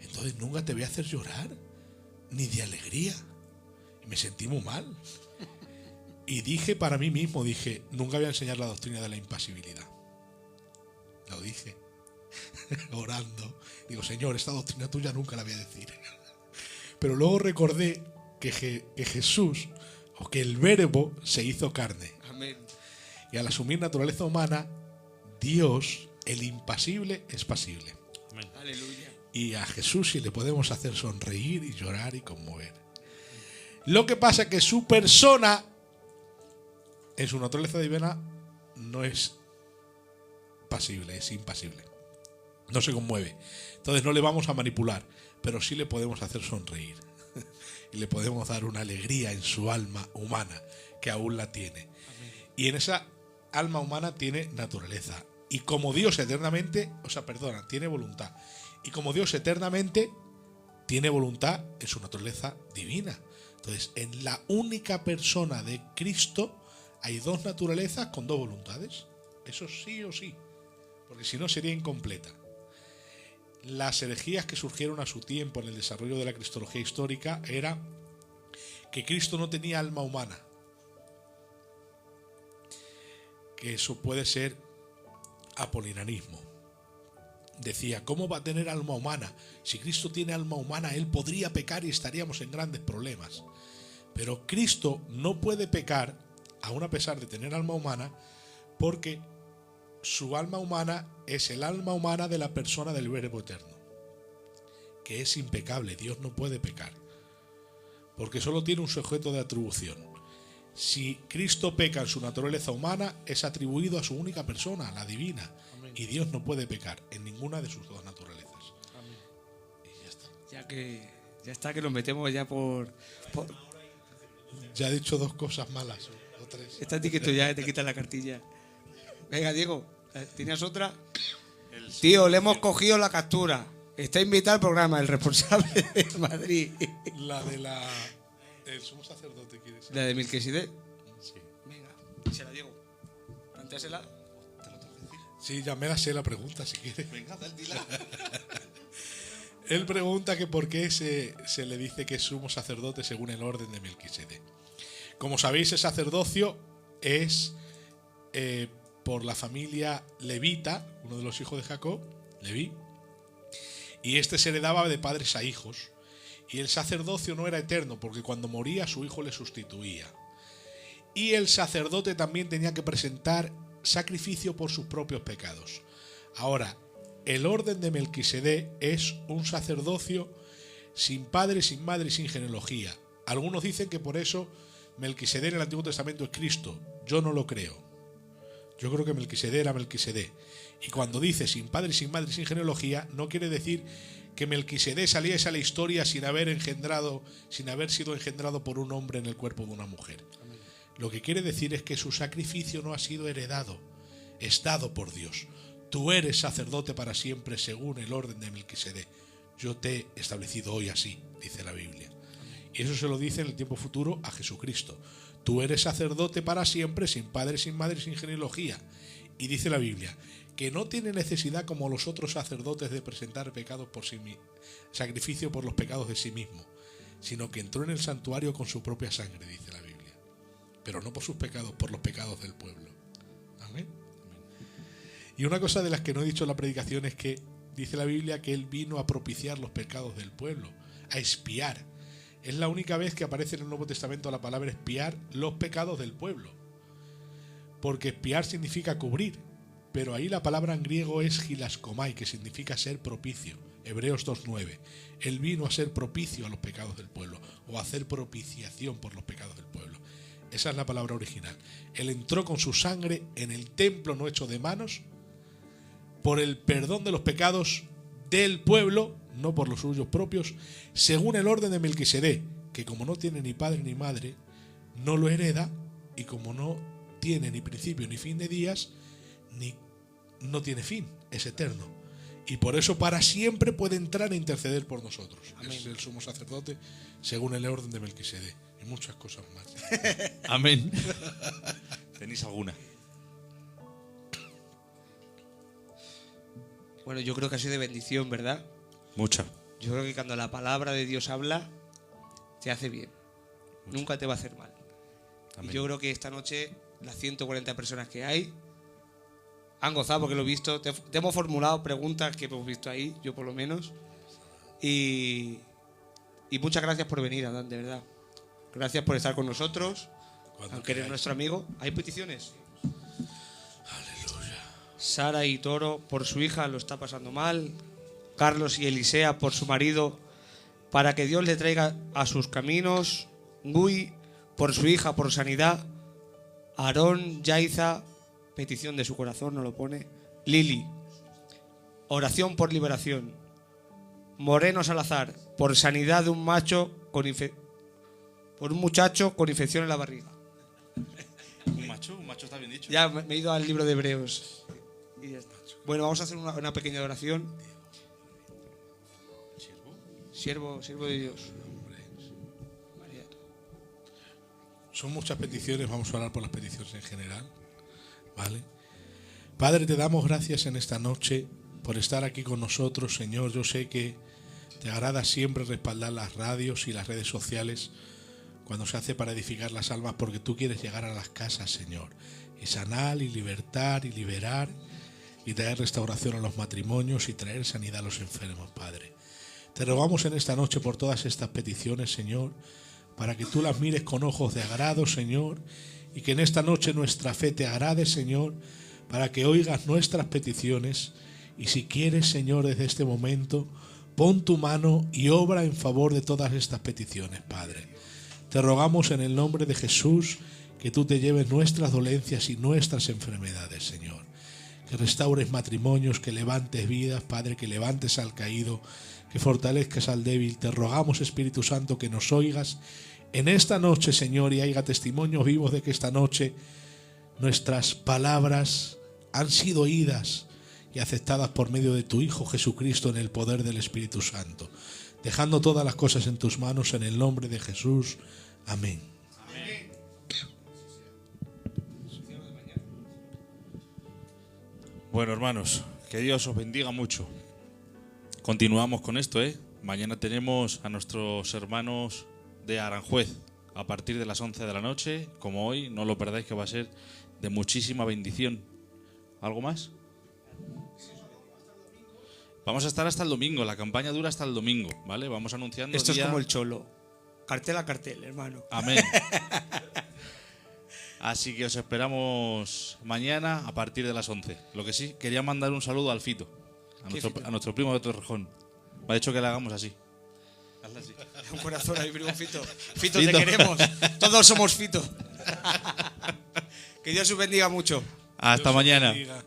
entonces nunca te voy a hacer llorar, ni de alegría. Y me sentí muy mal. Y dije para mí mismo, dije, nunca voy a enseñar la doctrina de la impasibilidad. Lo dije, orando. Digo, Señor, esta doctrina tuya nunca la voy a decir. Pero luego recordé que Jesús, o que el Verbo se hizo carne. Amén. Y al asumir naturaleza humana, Dios, el impasible, es pasible. Aleluya. Y a Jesús sí le podemos hacer sonreír y llorar y conmover. Lo que pasa es que su persona, en su naturaleza divina, no es pasible, es impasible. No se conmueve. Entonces no le vamos a manipular, pero sí le podemos hacer sonreír. Y le podemos dar una alegría en su alma humana, que aún la tiene. Y en esa alma humana tiene naturaleza. Y como Dios eternamente, tiene voluntad. Y como Dios eternamente tiene voluntad en su naturaleza divina. Entonces, en la única persona de Cristo hay dos naturalezas con dos voluntades. Eso sí o sí. Porque si no sería incompleta. Las herejías que surgieron a su tiempo en el desarrollo de la cristología histórica era que Cristo no tenía alma humana. Que eso puede ser apolinarismo. Decía, ¿cómo va a tener alma humana? Si Cristo tiene alma humana, Él podría pecar y estaríamos en grandes problemas. Pero Cristo no puede pecar, aun a pesar de tener alma humana, porque su alma humana es el alma humana de la persona del Verbo eterno, que es impecable. Dios no puede pecar, porque solo tiene un sujeto de atribución. Si Cristo peca en su naturaleza humana, es atribuido a su única persona, la divina. Amén. Y Dios no puede pecar en ninguna de sus dos naturalezas. Amén. Y ya está. Ya está que nos metemos ya por... Ya he dicho dos cosas malas o tres. Estás que ya te quitas la cartilla. Venga, Diego, ¿tienes otra? Tío, le hemos cogido la captura. Está invitado al programa, el responsable de Madrid. La de la... El sumo sacerdote, ¿quieres decir? ¿La de Melquisedec? Sí. Venga, se la Diego. Plantéasela. Sí, ya me la sé la pregunta, si quieres. Venga, dila. Él pregunta que por qué se le dice que es sumo sacerdote según el orden de Melquisedec. Como sabéis, el sacerdocio es por la familia levita, uno de los hijos de Jacob, Leví, y este se heredaba de padres a hijos. Y el sacerdocio no era eterno, porque cuando moría su hijo le sustituía. Y el sacerdote también tenía que presentar sacrificio por sus propios pecados. Ahora, el orden de Melquisedec es un sacerdocio sin padre, sin madre y sin genealogía. Algunos dicen que por eso Melquisedec en el Antiguo Testamento es Cristo. Yo no lo creo. Yo creo que Melquisedec era Melquisedec. Y cuando dice sin padre, sin madre y sin genealogía, no quiere decir que Melquisedec saliese a la historia sin haber sido engendrado por un hombre en el cuerpo de una mujer. Amén. Lo que quiere decir es que su sacrificio no ha sido heredado, es dado por Dios. Tú eres sacerdote para siempre según el orden de Melquisedec. Yo te he establecido hoy así, dice la Biblia. Amén. Y eso se lo dice en el tiempo futuro a Jesucristo. Tú eres sacerdote para siempre, sin padre, sin madre, sin genealogía. Y dice la Biblia que no tiene necesidad como los otros sacerdotes de presentar pecados por sí mismo, sacrificio por los pecados de sí mismo, sino que entró en el santuario con su propia sangre, dice la Biblia. Pero no por sus pecados, por los pecados del pueblo. Amén. Y una cosa de las que no he dicho en la predicación es que dice la Biblia que Él vino a propiciar los pecados del pueblo, a expiar. Es la única vez que aparece en el Nuevo Testamento la palabra expiar los pecados del pueblo. Porque expiar significa cubrir, pero ahí la palabra en griego es gilaskomai, que significa ser propicio. Hebreos 2:9. Él vino a ser propicio a los pecados del pueblo, o a hacer propiciación por los pecados del pueblo. Esa es la palabra original. Él entró con su sangre en el templo no hecho de manos, por el perdón de los pecados del pueblo, no por los suyos propios, según el orden de Melquisedec, que como no tiene ni padre ni madre, no lo hereda, y como no tiene ni principio ni fin de días, no tiene fin, es eterno. Y por eso para siempre puede entrar e interceder por nosotros. Amén. Es el sumo sacerdote según el orden de Melquisedec. Y muchas cosas más. Amén. ¿Tenéis alguna? Bueno, yo creo que ha sido de bendición, ¿verdad? Mucha. Yo creo que cuando la palabra de Dios habla, te hace bien. Mucha. Nunca te va a hacer mal. Amén. Y yo creo que esta noche las 140 personas que hay han gozado porque lo he visto. Te hemos formulado preguntas que hemos visto ahí, yo por lo menos. Y muchas gracias por venir, Adán, de verdad. Gracias por estar con nosotros, Cuando aunque eres queráis. nuestro amigo. ¿Hay peticiones? Aleluya. Sara y Toro por su hija lo está pasando mal. Carlos y Elisea por su marido, para que Dios le traiga a sus caminos. Gui por su hija, por sanidad. Aarón, Yaiza, petición de su corazón, no lo pone. Lili, oración por liberación. Moreno Salazar, por sanidad de un macho por un muchacho con infección en la barriga. Un macho está bien dicho. Ya me he ido al libro de Hebreos. Y ya está. Bueno, vamos a hacer una pequeña oración. Siervo de Dios. María. Son muchas peticiones, vamos a orar por las peticiones en general. ¿Vale? Padre, te damos gracias en esta noche por estar aquí con nosotros, Señor. Yo sé que te agrada siempre respaldar las radios y las redes sociales cuando se hace para edificar las almas, porque tú quieres llegar a las casas, Señor, y sanar y libertar y liberar y traer restauración a los matrimonios y traer sanidad a los enfermos, Padre. Te rogamos en esta noche por todas estas peticiones, Señor, para que tú las mires con ojos de agrado, Señor, y que en esta noche nuestra fe te agrade, Señor, para que oigas nuestras peticiones. Y si quieres, Señor, desde este momento, pon tu mano y obra en favor de todas estas peticiones, Padre. Te rogamos en el nombre de Jesús que tú te lleves nuestras dolencias y nuestras enfermedades, Señor. Que restaures matrimonios, que levantes vidas, Padre, que levantes al caído, que fortalezcas al débil. Te rogamos, Espíritu Santo, que nos oigas en esta noche, Señor, y haya testimonios vivos de que esta noche nuestras palabras han sido oídas y aceptadas por medio de tu Hijo Jesucristo en el poder del Espíritu Santo. Dejando todas las cosas en tus manos, en el nombre de Jesús. Amén. Bueno, hermanos, que Dios os bendiga mucho. Continuamos con esto, ¿eh? Mañana tenemos a nuestros hermanos de Aranjuez a partir de las 11 de la noche. Como hoy, no lo perdáis, que va a ser de muchísima bendición. ¿Algo más? Vamos a estar hasta el domingo, la campaña dura hasta el domingo, ¿vale? Vamos anunciando Esto día... es como el cholo. Cartel a cartel, hermano. Amén. Así que os esperamos mañana a partir de las 11. Lo que sí, quería mandar un saludo al Fito, a nuestro primo de Torrejón. Me ha dicho que le hagamos así. Hazle así. Un corazón ahí, primo Fito. Fito, te queremos. Todos somos Fito. Que Dios os bendiga mucho. Hasta Dios os mañana. bendiga.